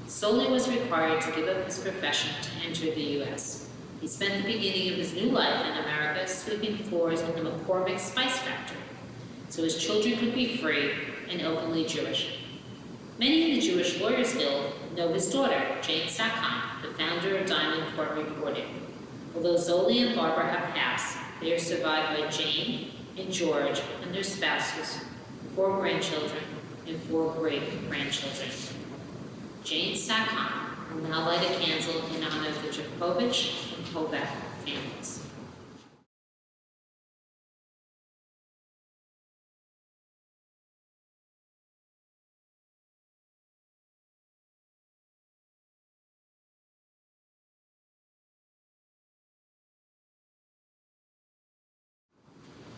Zoli was required to give up his profession to enter the U.S. He spent the beginning of his new life in America sweeping floors in the McCormick Spice Factory, so his children could be free and openly Jewish. Many in the Jewish Lawyers Guild know his daughter, Jane Sackheim, the founder of Diamond Court Reporting. Although Zoli and Barbara have passed, they are survived by Jane and George and their spouses, 4 grandchildren, and 4 great-grandchildren. Jane Sackheim will now light a candle in honor of the Jakubowicz and Kovac families.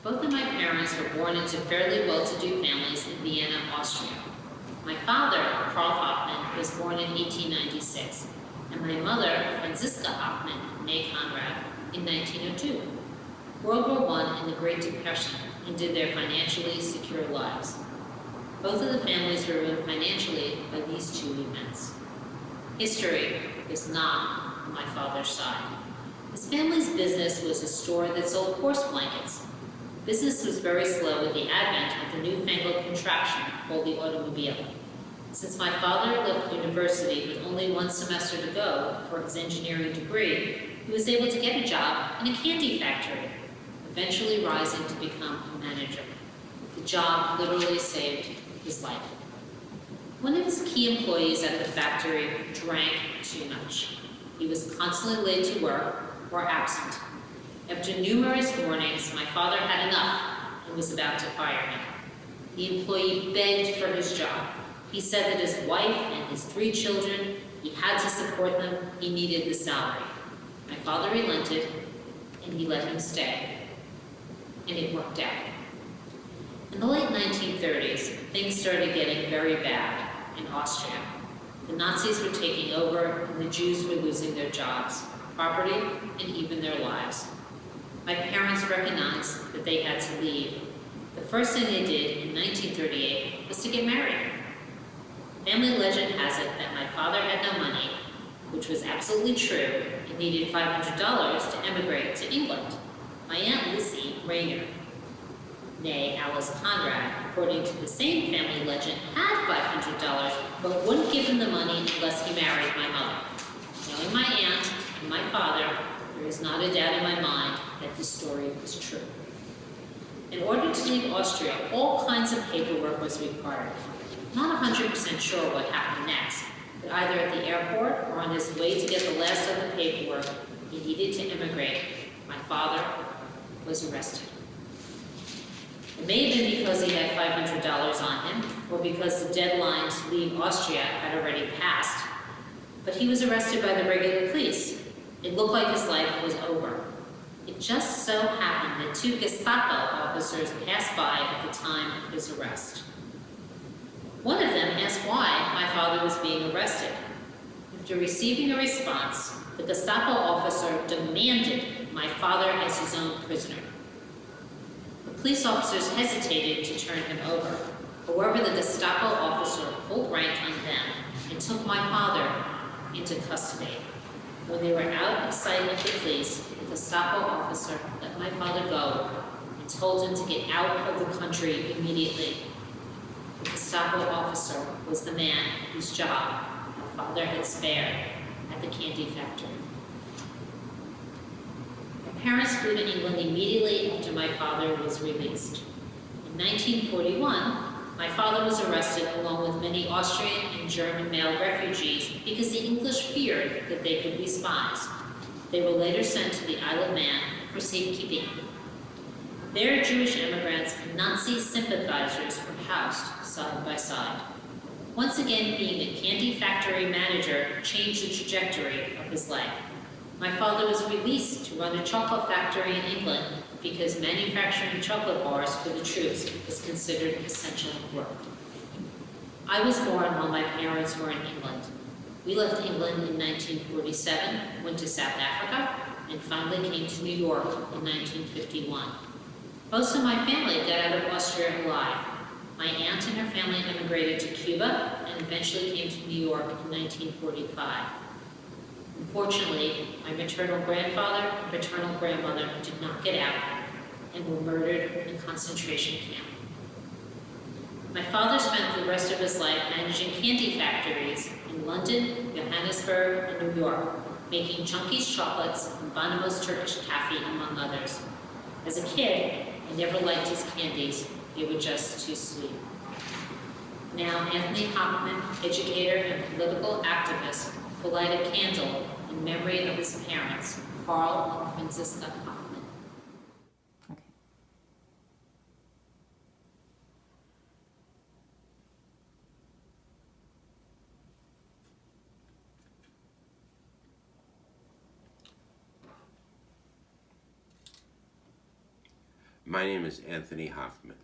Both of my parents were born into fairly well-to-do families in Vienna, Austria. My father, Karl Hoffman, was born in 1896, and my mother, Franziska Hoffman, née Conrad, in 1902. World War I and the Great Depression ended their financially secure lives. Both of the families were ruined financially by these 2 events. History is not on my father's side. His family's business was a store that sold horse blankets, Business was very slow with the advent of the newfangled contraption called the automobile. Since my father left university with only one semester to go for his engineering degree, he was able to get a job in a candy factory, eventually rising to become a manager. The job literally saved his life. One of his key employees at the factory drank too much. He was constantly late to work or absent. After numerous warnings, my father had enough and was about to fire him. The employee begged for his job. He said that his wife and his 3 children, he had to support them, he needed the salary. My father relented, and he let him stay. And it worked out. In the late 1930s, things started getting very bad in Austria. The Nazis were taking over, and the Jews were losing their jobs, property, and even their lives. My parents recognized that they had to leave. The first thing they did in 1938 was to get married. Family legend has it that my father had no money, which was absolutely true, and needed $500 to emigrate to England. My Aunt Lizzie Rayner, nay Alice Conrad, according to the same family legend, had $500, but wouldn't give him the money unless he married my mother. Knowing my aunt and my father, there is not a doubt in my mind that this story is true. In order to leave Austria, all kinds of paperwork was required. Not 100% sure what happened next, but either at the airport or on his way to get the last of the paperwork he needed to immigrate, my father was arrested. It may have been because he had $500 on him, or because the deadline to leave Austria had already passed, but he was arrested by the regular police. It looked like his life was over. It just so happened that 2 Gestapo officers passed by at the time of his arrest. One of them asked why my father was being arrested. After receiving a response, the Gestapo officer demanded my father as his own prisoner. The police officers hesitated to turn him over. However, the Gestapo officer pulled rank on them and took my father into custody. When they were out of sight of the police, the Gestapo officer let my father go and told him to get out of the country immediately. The Gestapo officer was the man whose job my father had spared at the candy factory. My parents flew to England immediately after my father was released. In 1941, my father was arrested along with many Austrian and German male refugees because the English feared that they could be spies. They were later sent to the Isle of Man for safekeeping. There, Jewish immigrants and Nazi sympathizers were housed side by side. Once again, being a candy factory manager changed the trajectory of his life. My father was released to run a chocolate factory in England because manufacturing chocolate bars for the troops was considered essential work. I was born while my parents were in England. We left England in 1947, went to South Africa, and finally came to New York in 1951. Most of my family got out of Austria alive. My aunt and her family immigrated to Cuba and eventually came to New York in 1945. Unfortunately, my maternal grandfather and paternal grandmother did not get out and were murdered in a concentration camp. My father spent the rest of his life managing candy factories in London, Johannesburg, and New York, making Chunky's chocolates and Bonomo's Turkish taffy, among others. As a kid, I never liked his candies. They were just too sweet. Now, Anthony Hoffman, educator and political activist, will light a candle in memory of his parents, Carl and Franziska Hoffman. Okay. My name is Anthony Hoffman.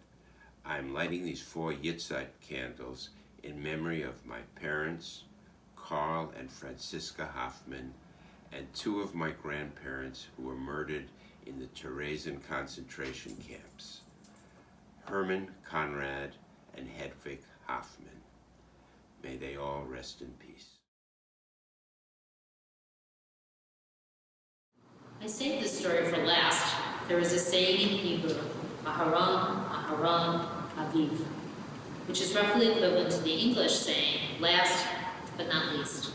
I'm lighting these 4 Yitzhak candles in memory of my parents, Carl and Franziska Hoffman, and 2 of my grandparents who were murdered in the Theresian concentration camps, Herman Conrad and Hedwig Hoffman. May they all rest in peace. I saved this story for last. There is a saying in Hebrew, Aharon, Aharon, Aviv, which is roughly equivalent to the English saying, last but not least.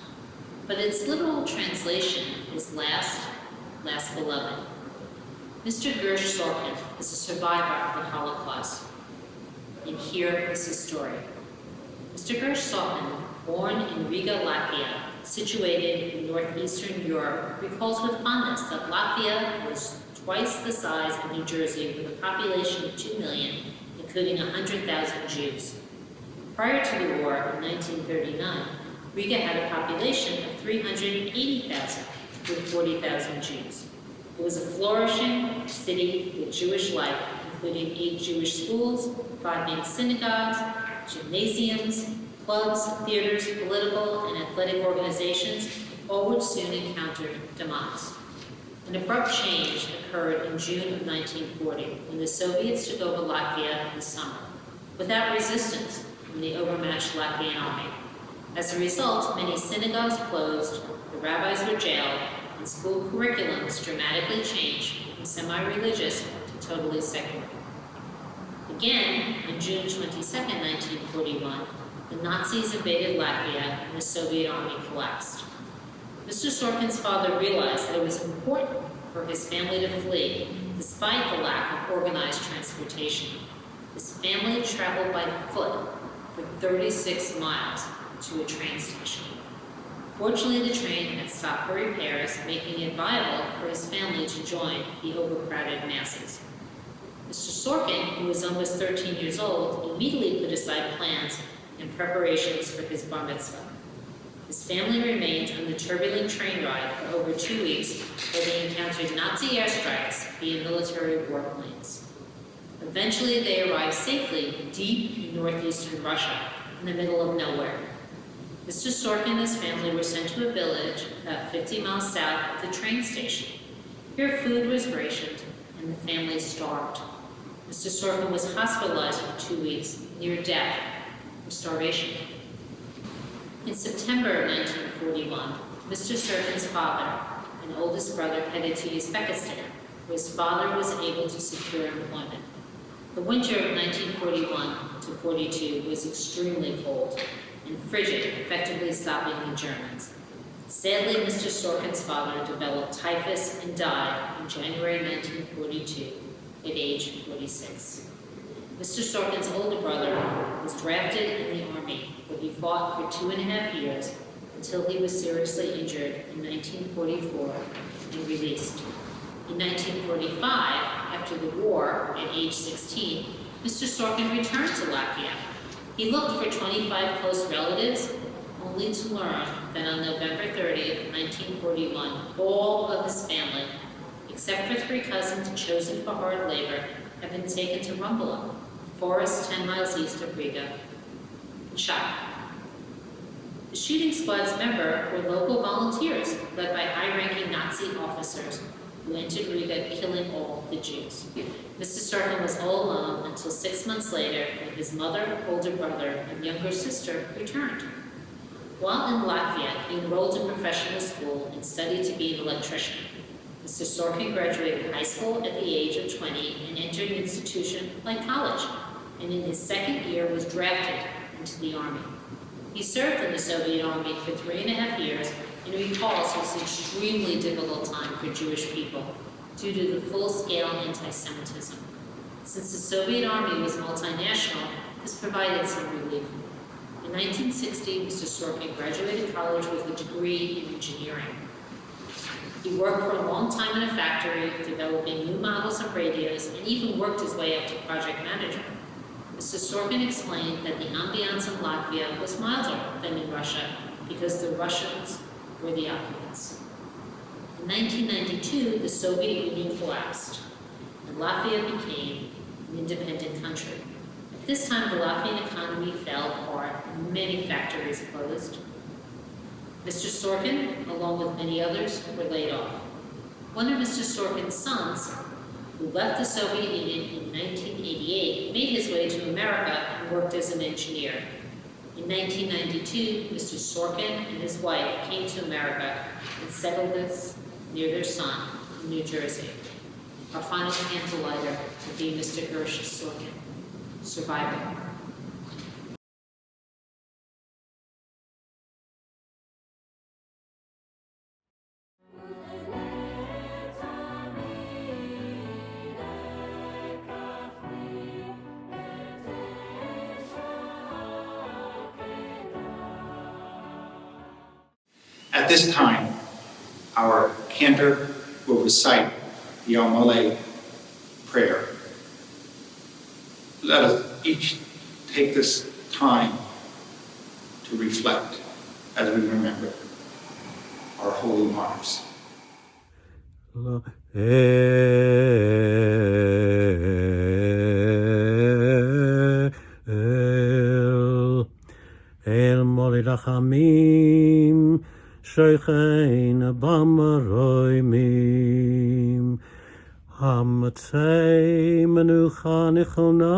But its literal translation is last, last beloved. Mr. Gersh Sorkin is a survivor of the Holocaust, and here is his story. Mr. Gersh Sorkin, born in Riga, Latvia, situated in northeastern Europe, recalls with fondness that Latvia was twice the size of New Jersey with a population of 2 million, including 100,000 Jews. Prior to the war in 1939, Riga had a population of 380,000 with 40,000 Jews. It was a flourishing city with Jewish life, including 8 Jewish schools, 5 main synagogues, gymnasiums, clubs, theaters, political and athletic organizations, all which soon encountered demise. An abrupt change occurred in June of 1940 when the Soviets took over Latvia in the summer, without resistance from the overmatched Latvian army. As a result, many synagogues closed, the rabbis were jailed, and school curriculums dramatically changed from semi-religious to totally secular. Again, on June 22, 1941, the Nazis invaded Latvia and the Soviet army collapsed. Mr. Sorkin's father realized that it was important for his family to flee, despite the lack of organized transportation. His family traveled by foot for 36 miles to a train station. Fortunately, the train had stopped for repairs, making it viable for his family to join the overcrowded masses. Mr. Sorkin, who was almost 13 years old, immediately put aside plans and preparations for his bar mitzvah. His family remained on the turbulent train ride for over 2 weeks, where they encountered Nazi airstrikes via military warplanes. Eventually, they arrived safely deep in northeastern Russia, in the middle of nowhere. Mr. Sorkin and his family were sent to a village about 50 miles south of the train station. Here, food was rationed, and the family starved. Mr. Sorkin was hospitalized for 2 weeks, near death, from starvation. In September of 1941, Mr. Sorkin's father and oldest brother headed to Uzbekistan, where his father was able to secure employment. The winter of 1941 to 42 was extremely cold and frigid, effectively stopping the Germans. Sadly, Mr. Sorkin's father developed typhus and died in January 1942 at age 46. Mr. Sorkin's older brother was drafted in the army, where he fought for 2.5 years until he was seriously injured in 1944 and released. In 1945, after the war, at age 16, Mr. Sorkin returned to Latvia. He looked for 25 close relatives, only to learn that on November 30th, 1941, all of his family, except for 3 cousins chosen for hard labor, had been taken to Rumbula, a forest 10 miles east of Riga, and shot. The shooting squad's members were local volunteers led by high-ranking Nazi officers who entered Riga, killing all the Jews. Mr. Sorkin was all alone until 6 months later, when his mother, older brother, and younger sister returned. While in Latvia, he enrolled in professional school and studied to be an electrician. Mr. Sorkin graduated high school at the age of 20 and entered an institution like college, and in his second year was drafted into the army. He served in the Soviet army for 3.5 years and recalls it was an extremely difficult time for Jewish people due to the full-scale anti-Semitism. Since the Soviet army was multinational, this provided some relief. In 1960, Mr. Sorkin graduated college with a degree in engineering. He worked for a long time in a factory, developing new models of radios, and even worked his way up to project manager. Mr. Sorkin explained that the ambiance in Latvia was milder than in Russia because the Russians were the occupants. In 1992, the Soviet Union collapsed, and Latvia became an independent country. At this time, the Latvian economy fell apart and many factories closed. Mr. Sorkin, along with many others, were laid off. One of Mr. Sorkin's sons, who left the Soviet Union in 1988, made his way to America and worked as an engineer. In 1992, Mr. Sorkin and his wife came to America and settled near their son in New Jersey. Our final candle lighter will be Mr. Gersh Sorkin, survivor. At this time, our cantor will recite the Almale prayer. Let us each take this time to reflect as we remember our holy martyrs. El Molid Achamim, Shoichein Bamaroimim, Hamatzei Menucha Nechona,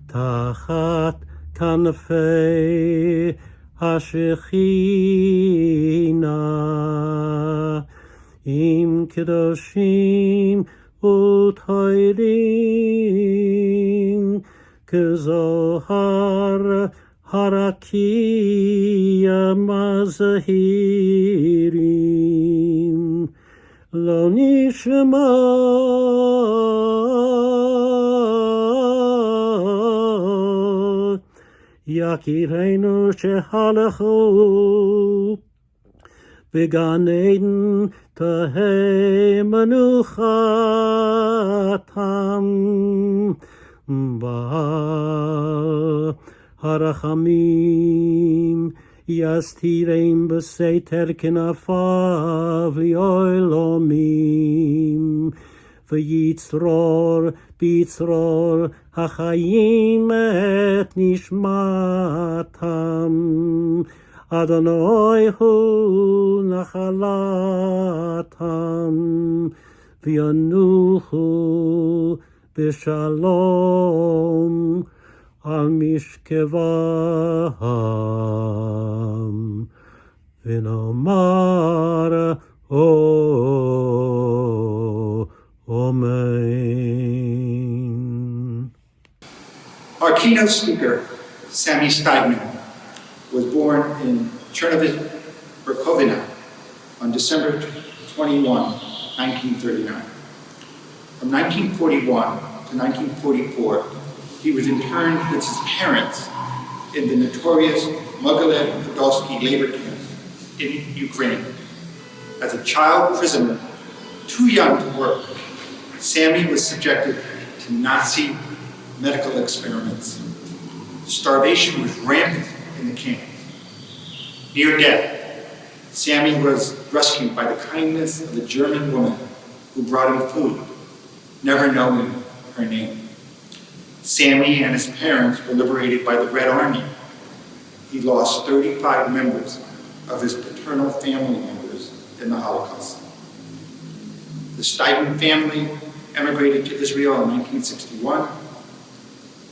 Tachat Kanafei Hashechina, Im Kedoshim Utoirim, Kezohar Harakia Mazahirim, Lo Nishma Yakireinu Shehalachu Began Eden Tahei Menuchatam Ba Harachamim Yastireim Beseter Kenafav Lioilomim V'yitzror bitzror hachayim et nishmatam Adonai hu nachalatam v'yanuchu b'shalom al mishkevam v'nomar Amen. Our keynote speaker, Sammy Steigman, was born in Chernovitz, Bukovina on December 21, 1939. From 1941 to 1944, he was interned with his parents in the notorious Mogilev-Podolsky labor camp in Ukraine. As a child prisoner, too young to work, Sammy was subjected to Nazi medical experiments. Starvation was rampant in the camp. Near death, Sammy was rescued by the kindness of a German woman who brought him food, never knowing her name. Sammy and his parents were liberated by the Red Army. He lost 35 members of his paternal family members in the Holocaust. The Steigman family emigrated to Israel in 1961.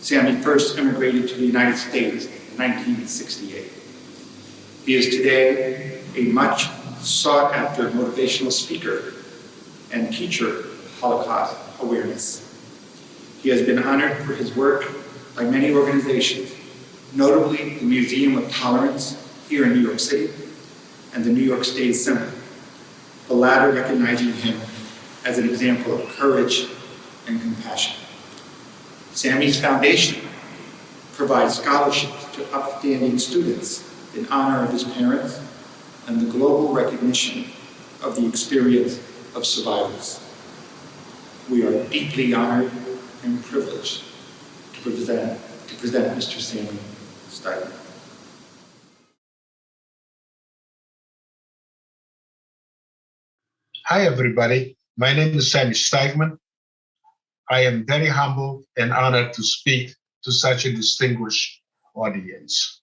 Sammy first emigrated to the United States in 1968. He is today a much sought-after motivational speaker and teacher of Holocaust awareness. He has been honored for his work by many organizations, notably the Museum of Tolerance here in New York City and the New York State Assembly, the latter recognizing him as an example of courage and compassion. Sammy's foundation provides scholarships to upstanding students in honor of his parents and the global recognition of the experience of survivors. We are deeply honored and privileged to present Mr. Sammy Steigman. Hi, everybody. My name is Sammy Steigman. I am very humbled and honored to speak to such a distinguished audience.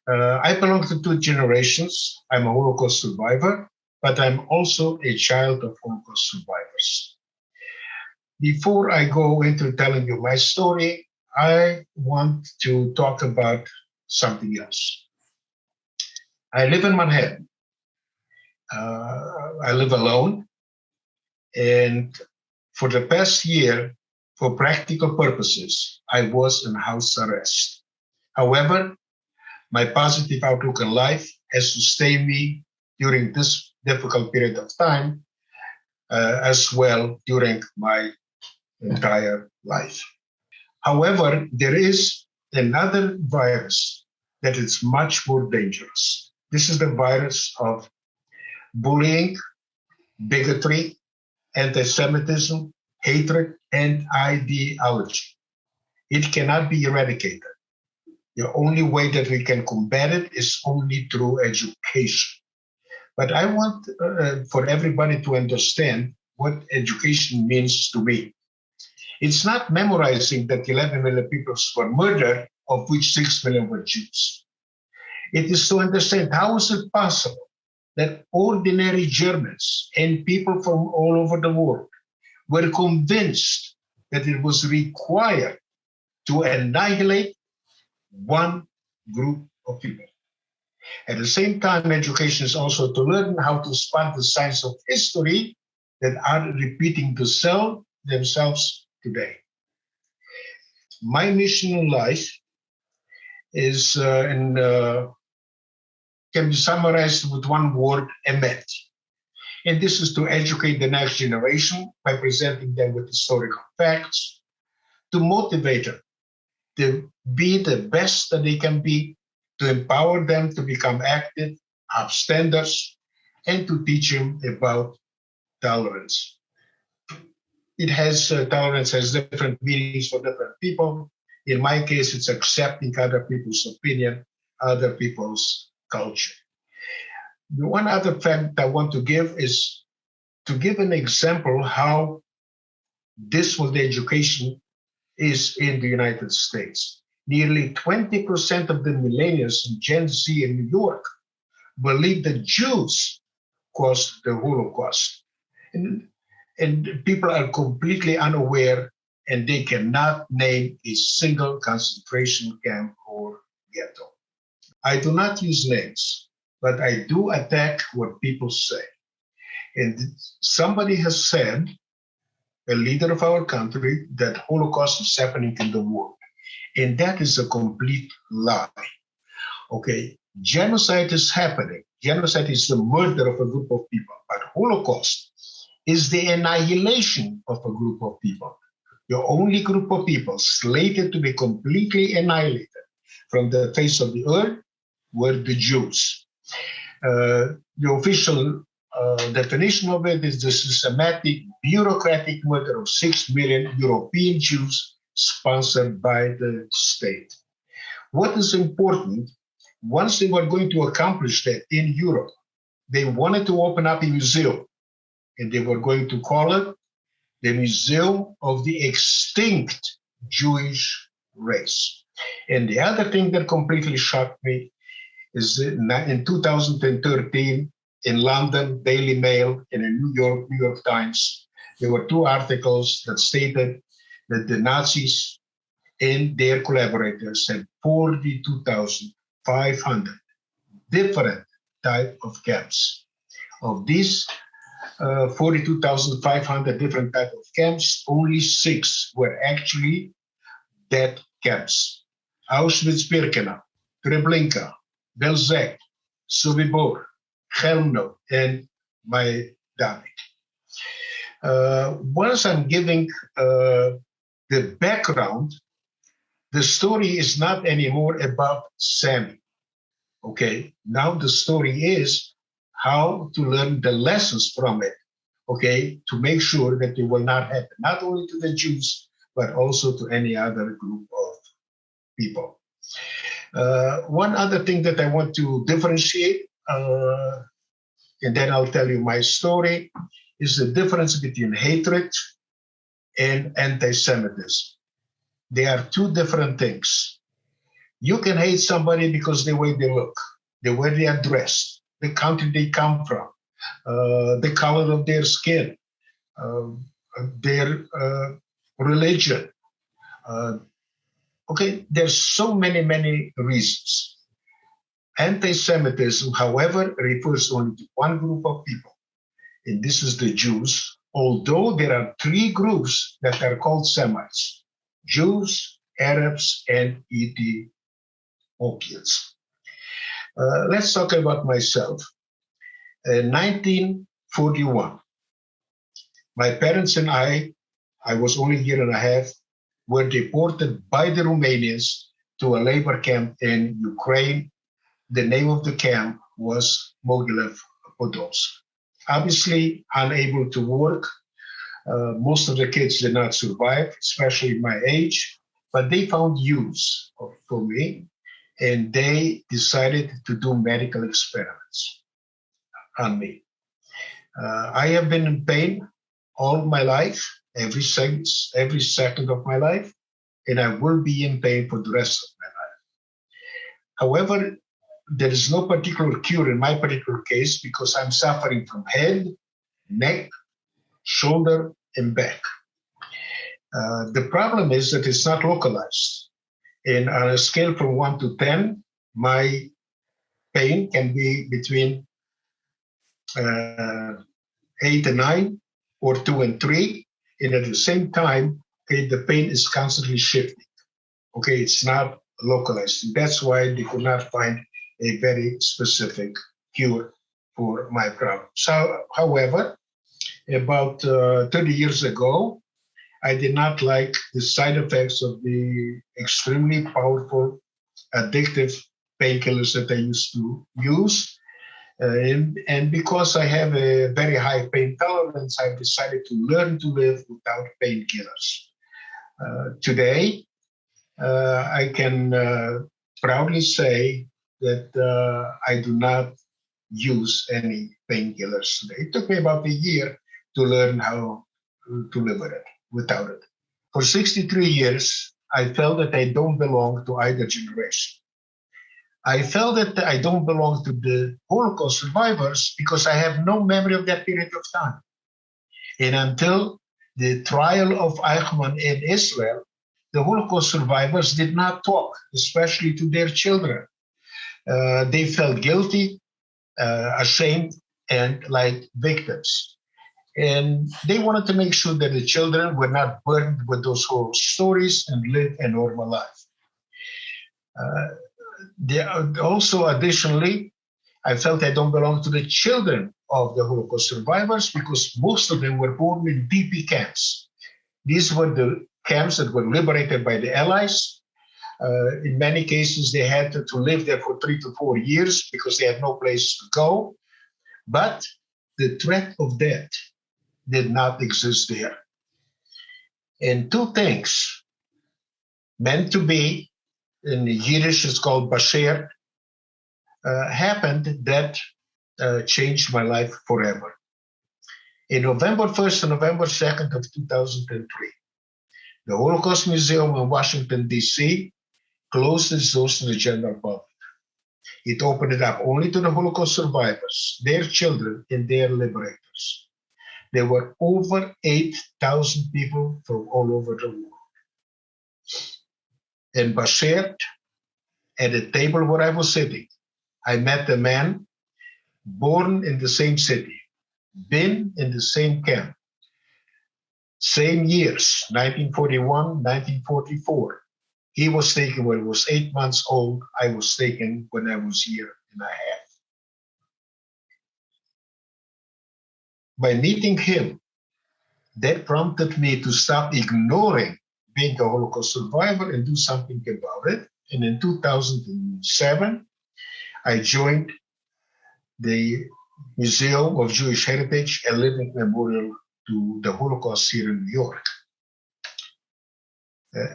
I belong to two generations. I'm a Holocaust survivor, but I'm also a child of Holocaust survivors. Before I go into telling you my story, I want to talk about something else. I live in Manhattan. I live alone, And for the past year, for practical purposes, I was in house arrest. However, my positive outlook on life has sustained me during this difficult period of time, as well during my entire life. However, there is another virus that is much more dangerous. This is the virus of bullying, bigotry, anti-Semitism, hatred, and ideology. It cannot be eradicated. The only way that we can combat it is only through education. But I want for everybody to understand what education means to me. It's not memorizing that 11 million people were murdered, of which 6 million were Jews. It is to understand how is it possible that ordinary Germans and people from all over the world were convinced that it was required to annihilate one group of people. At the same time, education is also to learn how to spot the signs of history that are repeating themselves today. My mission in life is can be summarized with one word, emet. And this is to educate the next generation by presenting them with historical facts, to motivate them to be the best that they can be, to empower them to become active, upstanders, and to teach them about tolerance. Tolerance has different meanings for different people. In my case, it's accepting other people's opinion, other people's culture. The one other fact I want to give is to give an example how this was the education is in the United States. Nearly 20% of the millennials in Gen Z in New York believe that Jews caused the Holocaust. And people are completely unaware, and they cannot name a single concentration camp or ghetto. I do not use names, but I do attack what people say. And somebody has said, a leader of our country, that Holocaust is happening in the world. And that is a complete lie. Okay, genocide is happening. Genocide is the murder of a group of people, but Holocaust is the annihilation of a group of people. The only group of people slated to be completely annihilated from the face of the earth were the Jews. The official definition of it is the systematic bureaucratic murder of 6 million European Jews sponsored by the state. What is important, once they were going to accomplish that in Europe, they wanted to open up a museum, and they were going to call it the Museum of the Extinct Jewish Race. And the other thing that completely shocked me is in 2013, in London, Daily Mail, and in New York Times, there were two articles that stated that the Nazis and their collaborators had 42,500 different type of camps. Of these 42,500 different type of camps, only 6 were actually dead camps. Auschwitz-Birkenau, Treblinka, Belzec, Sobibor, Chelmno, and Majdanek. Once I'm giving the background, the story is not anymore about Sammy. Okay, now the story is how to learn the lessons from it, okay, to make sure that it will not happen, not only to the Jews, but also to any other group of people. One other thing that I want to differentiate, and then I'll tell you my story, is the difference between hatred and anti-Semitism. They are two different things. You can hate somebody because the way they look, the way they are dressed, the country they come from, the color of their skin, their religion. Okay, there's so many reasons. Anti-Semitism, however, refers only to one group of people, and this is the Jews, although there are three groups that are called Semites: Jews, Arabs, and Ethiopians. Let's talk about myself. In 1941, my parents and I was only a year and a half, were deported by the Romanians to a labor camp in Ukraine. The name of the camp was Mogilev Podolsk. Obviously, unable to work. Most of the kids did not survive, especially my age, but they found use for me, and they decided to do medical experiments on me. I have been in pain all my life, every second of my life, and I will be in pain for the rest of my life. However, there is no particular cure in my particular case because I'm suffering from head, neck, shoulder, and back. The problem is that it's not localized. And on a scale from 1 to 10, my pain can be between 8 and 9 or 2 and 3. And at the same time, okay, the pain is constantly shifting. Okay, it's not localized. And that's why they could not find a very specific cure for my problem. So, however, about 30 years ago, I did not like the side effects of the extremely powerful, addictive painkillers that I used to use. And because I have a very high pain tolerance, I decided to learn to live without painkillers. Today, I can proudly say that I do not use any painkillers. It took me about a year to learn how to live with it, without it. For 63 years, I felt that I don't belong to either generation. I felt that I don't belong to the Holocaust survivors because I have no memory of that period of time. And until the trial of Eichmann in Israel, the Holocaust survivors did not talk, especially to their children. They felt guilty, ashamed, and like victims. And they wanted to make sure that the children were not burdened with those horror stories and live a normal life. Also, additionally, I felt I don't belong to the children of the Holocaust survivors because most of them were born in DP camps. These were the camps that were liberated by the Allies. In many cases, they had to live there for 3 to 4 years because they had no place to go. But the threat of death did not exist there. And two things meant to be, in Yiddish it's called basher, happened that changed my life forever. In November 1st and November 2nd of 2003, the Holocaust Museum in Washington, D.C. closed its doors to the general public. It opened it up only to the Holocaust survivors, their children, and their liberators. There were over 8,000 people from all over the world. In Bashert, at the table where I was sitting, I met a man born in the same city, been in the same camp, same years, 1941, 1944. He was taken when he was 8 months old. I was taken when I was a year and a half. By meeting him, that prompted me to stop ignoring being a Holocaust survivor and do something about it. And in 2007, I joined the Museum of Jewish Heritage, a living memorial to the Holocaust here in New York.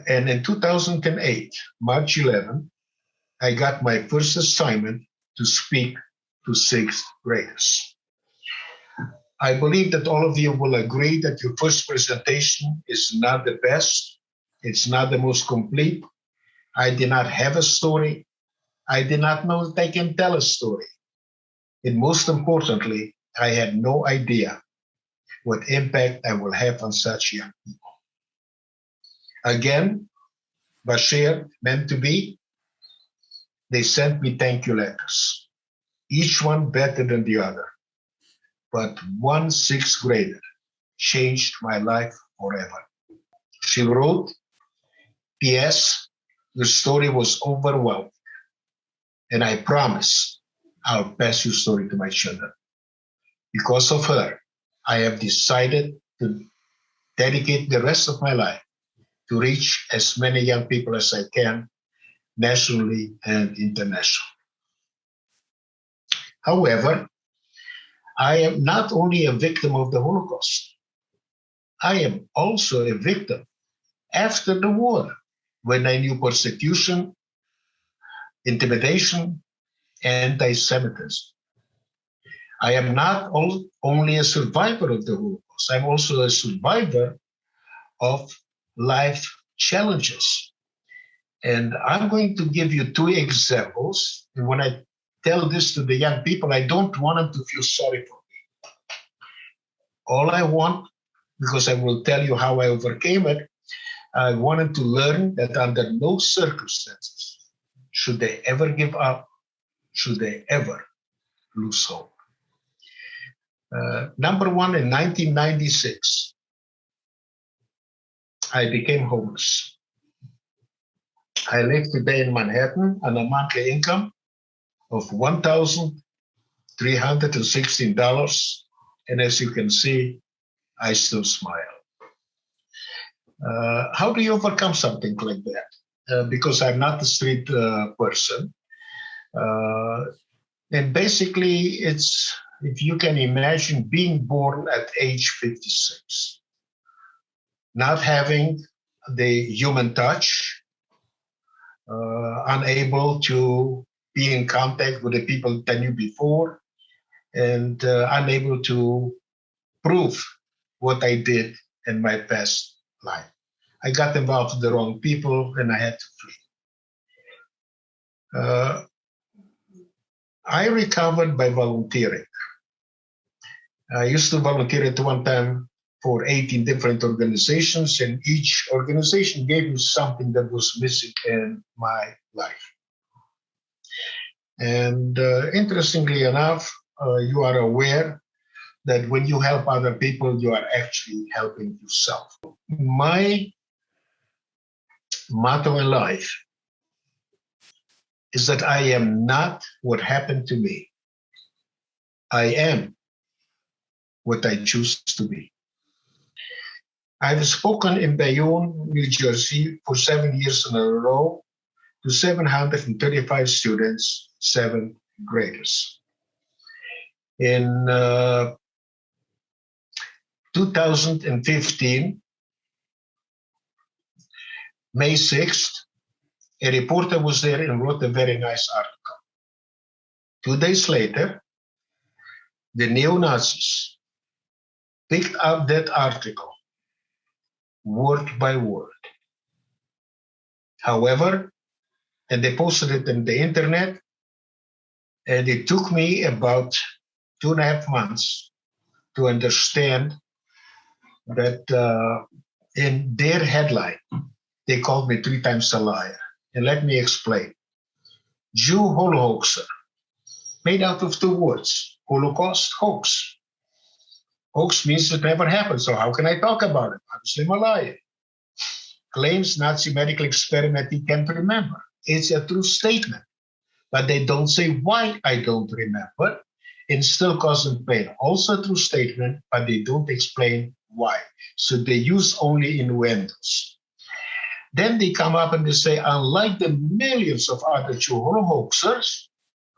And in 2008, March 11, I got my first assignment to speak to sixth graders. I believe that all of you will agree that your first presentation is not the best. It's not the most complete. I did not have a story. I did not know that I can tell a story. And most importantly, I had no idea what impact I will have on such young people. Again, Bashir, meant to be, they sent me thank you letters, each one better than the other. But one sixth grader changed my life forever. She wrote, P.S. Your story was overwhelming, and I promise I'll pass your story to my children. Because of her, I have decided to dedicate the rest of my life to reach as many young people as I can, nationally and internationally. However, I am not only a victim of the Holocaust, I am also a victim after the war, when I knew persecution, intimidation, anti-Semitism. I am not only a survivor of the Holocaust, I'm also a survivor of life challenges. And I'm going to give you two examples. And when I tell this to the young people, I don't want them to feel sorry for me. All I want, because I will tell you how I overcame it, I wanted to learn that under no circumstances should they ever give up, should they ever lose hope. Number one, in 1996, I became homeless. I live today in Manhattan on a monthly income of $1,316. And as you can see, I still smile. How do you overcome something like that? Because I'm not a street person. And basically, it's, if you can imagine being born at age 56, not having the human touch, unable to be in contact with the people that knew before, and unable to prove what I did in my past life. I got involved with the wrong people and I had to flee. I recovered by volunteering. I used to volunteer at one time for 18 different organizations, and each organization gave me something that was missing in my life. And interestingly enough, you are aware that when you help other people, you are actually helping yourself. My motto in life is that I am not what happened to me. I am what I choose to be. I've spoken in Bayonne, New Jersey for 7 years in a row to 735 students, 7th graders. In 2015, May 6th, a reporter was there and wrote a very nice article. 2 days later, the neo-Nazis picked up that article word by word. However, and they posted it on the internet, and it took me about 2.5 months to understand that in their headline, they called me 3 times a liar. And let me explain. Jew Holocaust, made out of 2 words, Holocaust, hoax. Hoax means it never happened, so how can I talk about it? Obviously, I'm a liar. Claims Nazi medical experiment he can't remember. It's a true statement, but they don't say why I don't remember and still cause them pain. Also a true statement, but they don't explain why. So they use only innuendos. Then they come up and they say, unlike the millions of other Jew hoaxers,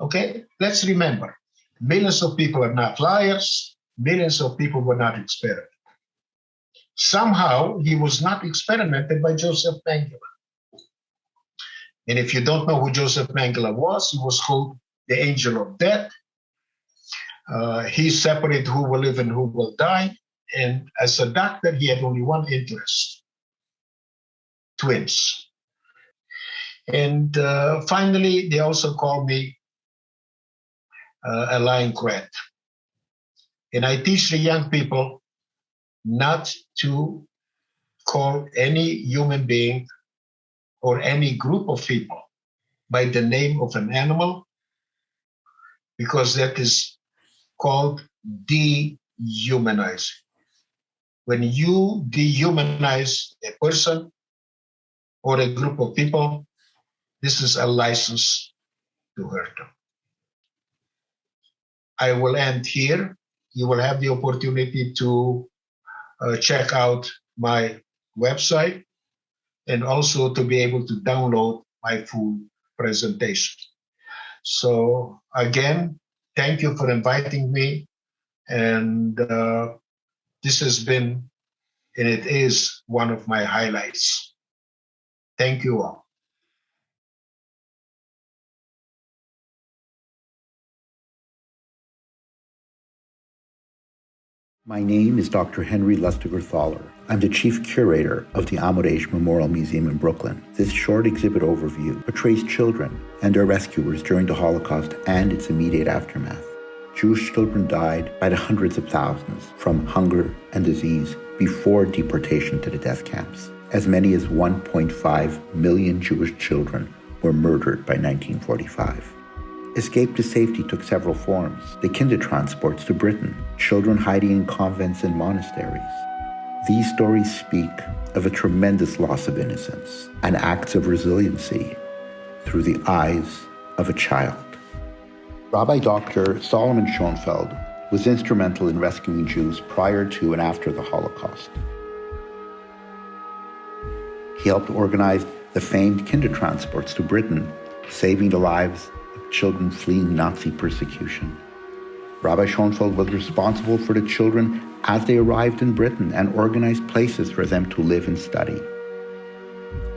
okay, let's remember, millions of people are not liars, millions of people were not experimented. Somehow, he was not experimented by Joseph Mengele. And if you don't know who Joseph Mengele was, he was called the angel of death. He separated who will live and who will die. And as a doctor, he had only one interest: twins. And finally, they also call me a lying crab. And I teach the young people not to call any human being or any group of people by the name of an animal, because that is called dehumanizing. when you dehumanize a person or a group of people, this is a license to hurt them. I will end here. You will have the opportunity to check out my website and also to be able to download my full presentation. So again, thank you for inviting me. And this has been, and it is, one of my highlights. Thank you all. My name is Dr. Henry Lustiger-Thaler. I'm the Chief Curator of the Ahmed Aish Memorial Museum in Brooklyn. This short exhibit overview portrays children and their rescuers during the Holocaust and its immediate aftermath. Jewish children died by the hundreds of thousands from hunger and disease before deportation to the death camps. As many as 1.5 million Jewish children were murdered by 1945. Escape to safety took several forms. The Kindertransports to Britain, children hiding in convents and monasteries. These stories speak of a tremendous loss of innocence and acts of resiliency through the eyes of a child. Rabbi Dr. Solomon Schoenfeld was instrumental in rescuing Jews prior to and after the Holocaust. He helped organize the famed Kindertransports to Britain, saving the lives children fleeing Nazi persecution. Rabbi Schoenfeld was responsible for the children as they arrived in Britain and organized places for them to live and study.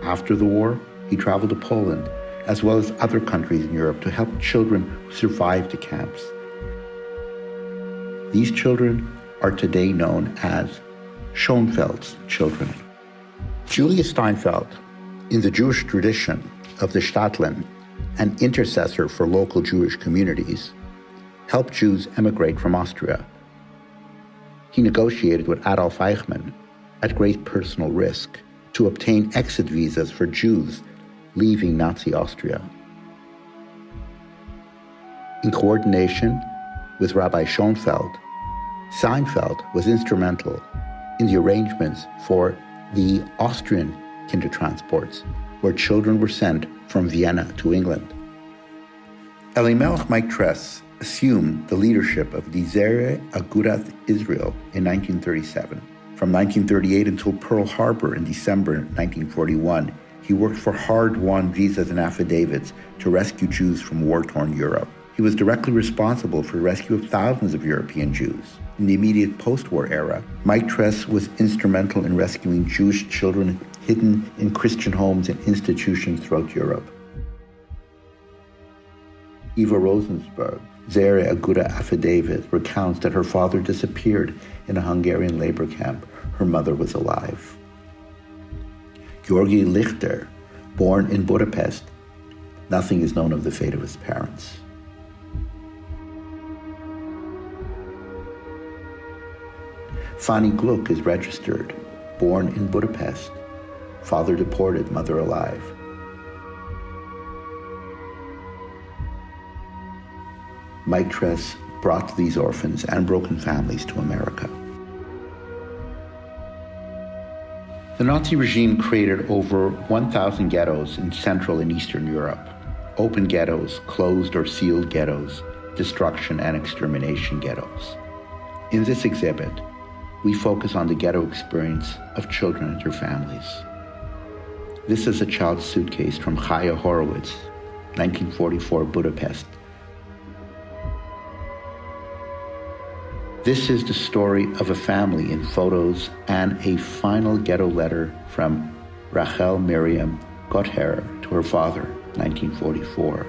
After the war, he traveled to Poland, as well as other countries in Europe, to help children who survived the camps. These children are today known as Schoenfeld's children. Julius Steinfeld, in the Jewish tradition of the Stadtlen, an intercessor for local Jewish communities, helped Jews emigrate from Austria. He negotiated with Adolf Eichmann, at great personal risk, to obtain exit visas for Jews leaving Nazi Austria. In coordination with Rabbi Schoenfeld, Steinfeld was instrumental in the arrangements for the Austrian Kindertransports, where children were sent from Vienna to England. Elimelech Mike Tress assumed the leadership of the Zere Agudath Israel in 1937. From 1938 until Pearl Harbor in December 1941, he worked for hard-won visas and affidavits to rescue Jews from war-torn Europe. He was directly responsible for the rescue of thousands of European Jews. In the immediate post-war era, Mike Tress was instrumental in rescuing Jewish children hidden in Christian homes and institutions throughout Europe. Eva Rosensberg, Zere Aguda affidavit, recounts that her father disappeared in a Hungarian labor camp. Her mother was alive. Georgi Lichter, born in Budapest, nothing is known of the fate of his parents. Fanny Gluck is registered, born in Budapest, father deported, mother alive. Mike Tress brought these orphans and broken families to America. The Nazi regime created over 1,000 ghettos in Central and Eastern Europe. Open ghettos, closed or sealed ghettos, destruction and extermination ghettos. In this exhibit, we focus on the ghetto experience of children and their families. This is a child's suitcase from Chaya Horowitz, 1944 Budapest. This is the story of a family in photos and a final ghetto letter from Rachel Miriam Gottherer to her father, 1944.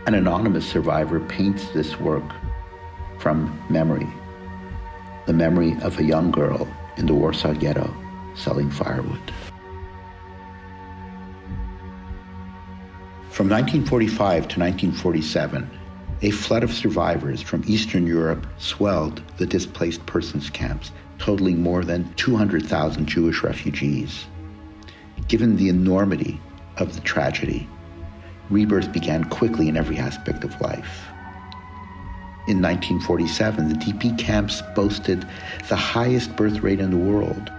An anonymous survivor paints this work from memory, the memory of a young girl in the Warsaw Ghetto selling firewood. From 1945 to 1947, a flood of survivors from Eastern Europe swelled the displaced persons camps, totaling more than 200,000 Jewish refugees. Given the enormity of the tragedy, rebirth began quickly in every aspect of life. In 1947, the DP camps boasted the highest birth rate in the world.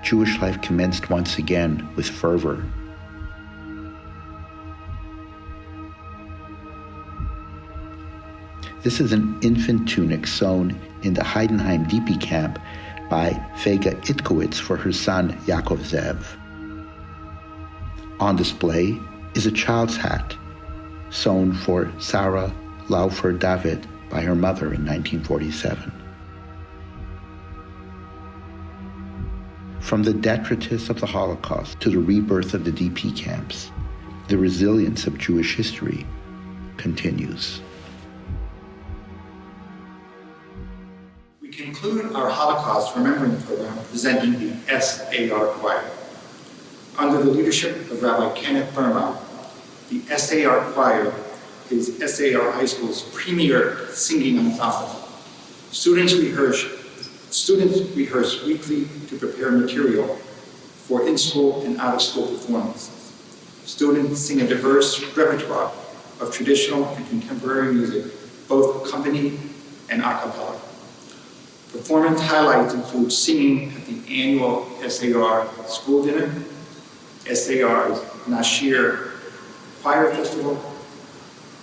Jewish life commenced once again with fervor. This is an infant tunic sewn in the Heidenheim DP camp by Vega Itkowitz for her son Yaakov Zev. On display is a child's hat sewn for Sarah Laufer David by her mother in 1947. From the detritus of the Holocaust to the rebirth of the DP camps, the resilience of Jewish history continues. We conclude our Holocaust Remembrance program presenting the SAR Choir. Under the leadership of Rabbi Kenneth Burma, the SAR Choir is SAR High School's premier singing ensemble. Students rehearse weekly to prepare material for in-school and out-of-school performances. Students sing a diverse repertoire of traditional and contemporary music, both accompanied and a cappella. Performance highlights include singing at the annual SAR School Dinner, SAR's Nashir Choir Festival,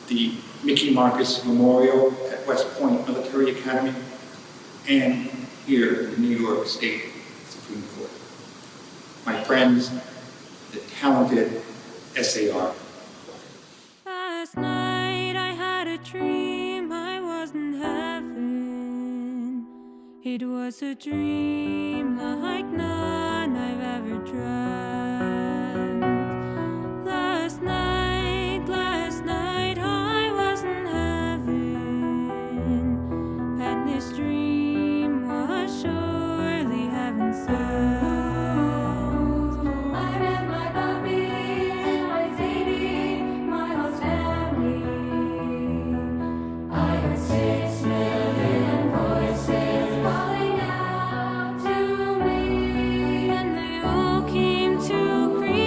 the Mickey Marcus Memorial at West Point Military Academy, and here at the New York State Supreme Court. My friends, the talented SAR. Last night I had a dream I was in heaven. It was a dream like none I've ever dreamt. Last night I was in heaven, and this dream was surely heaven sent. I met my puppy, my Sadie, my host family. I heard 6 million voices calling out to me, and they all came to greet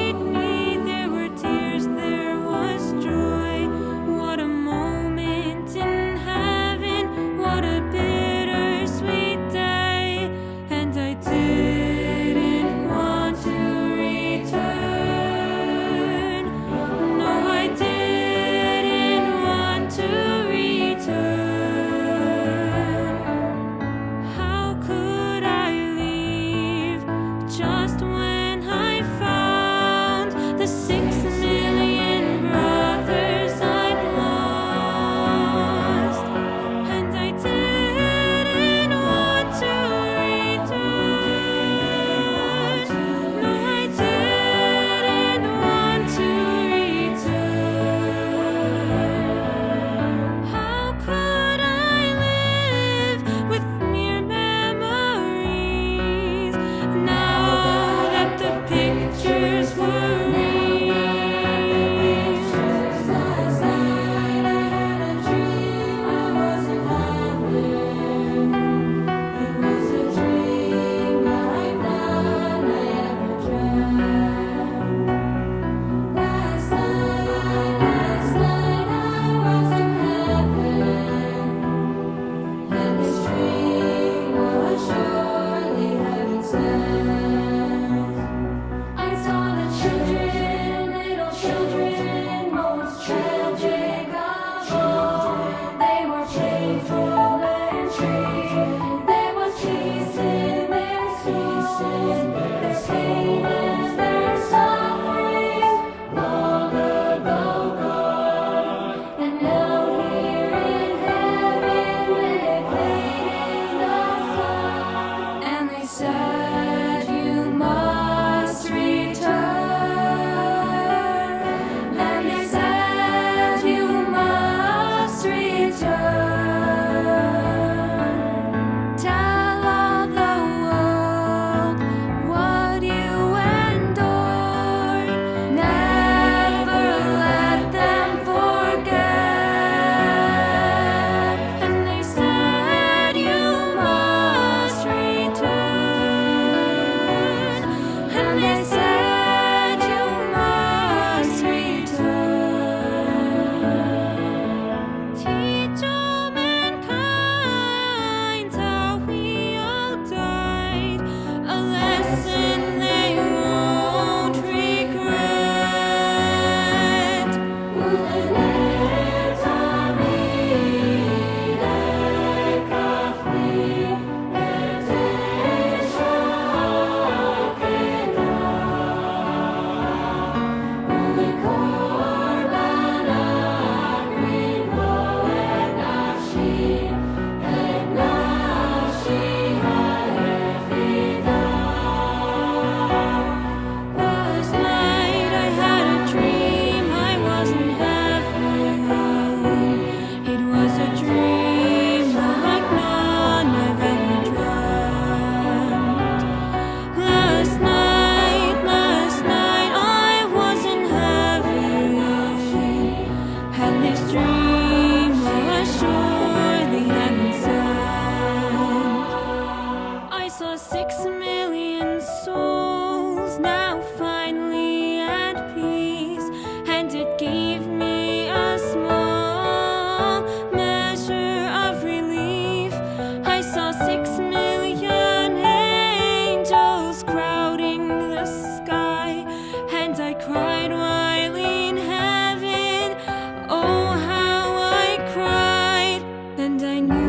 I knew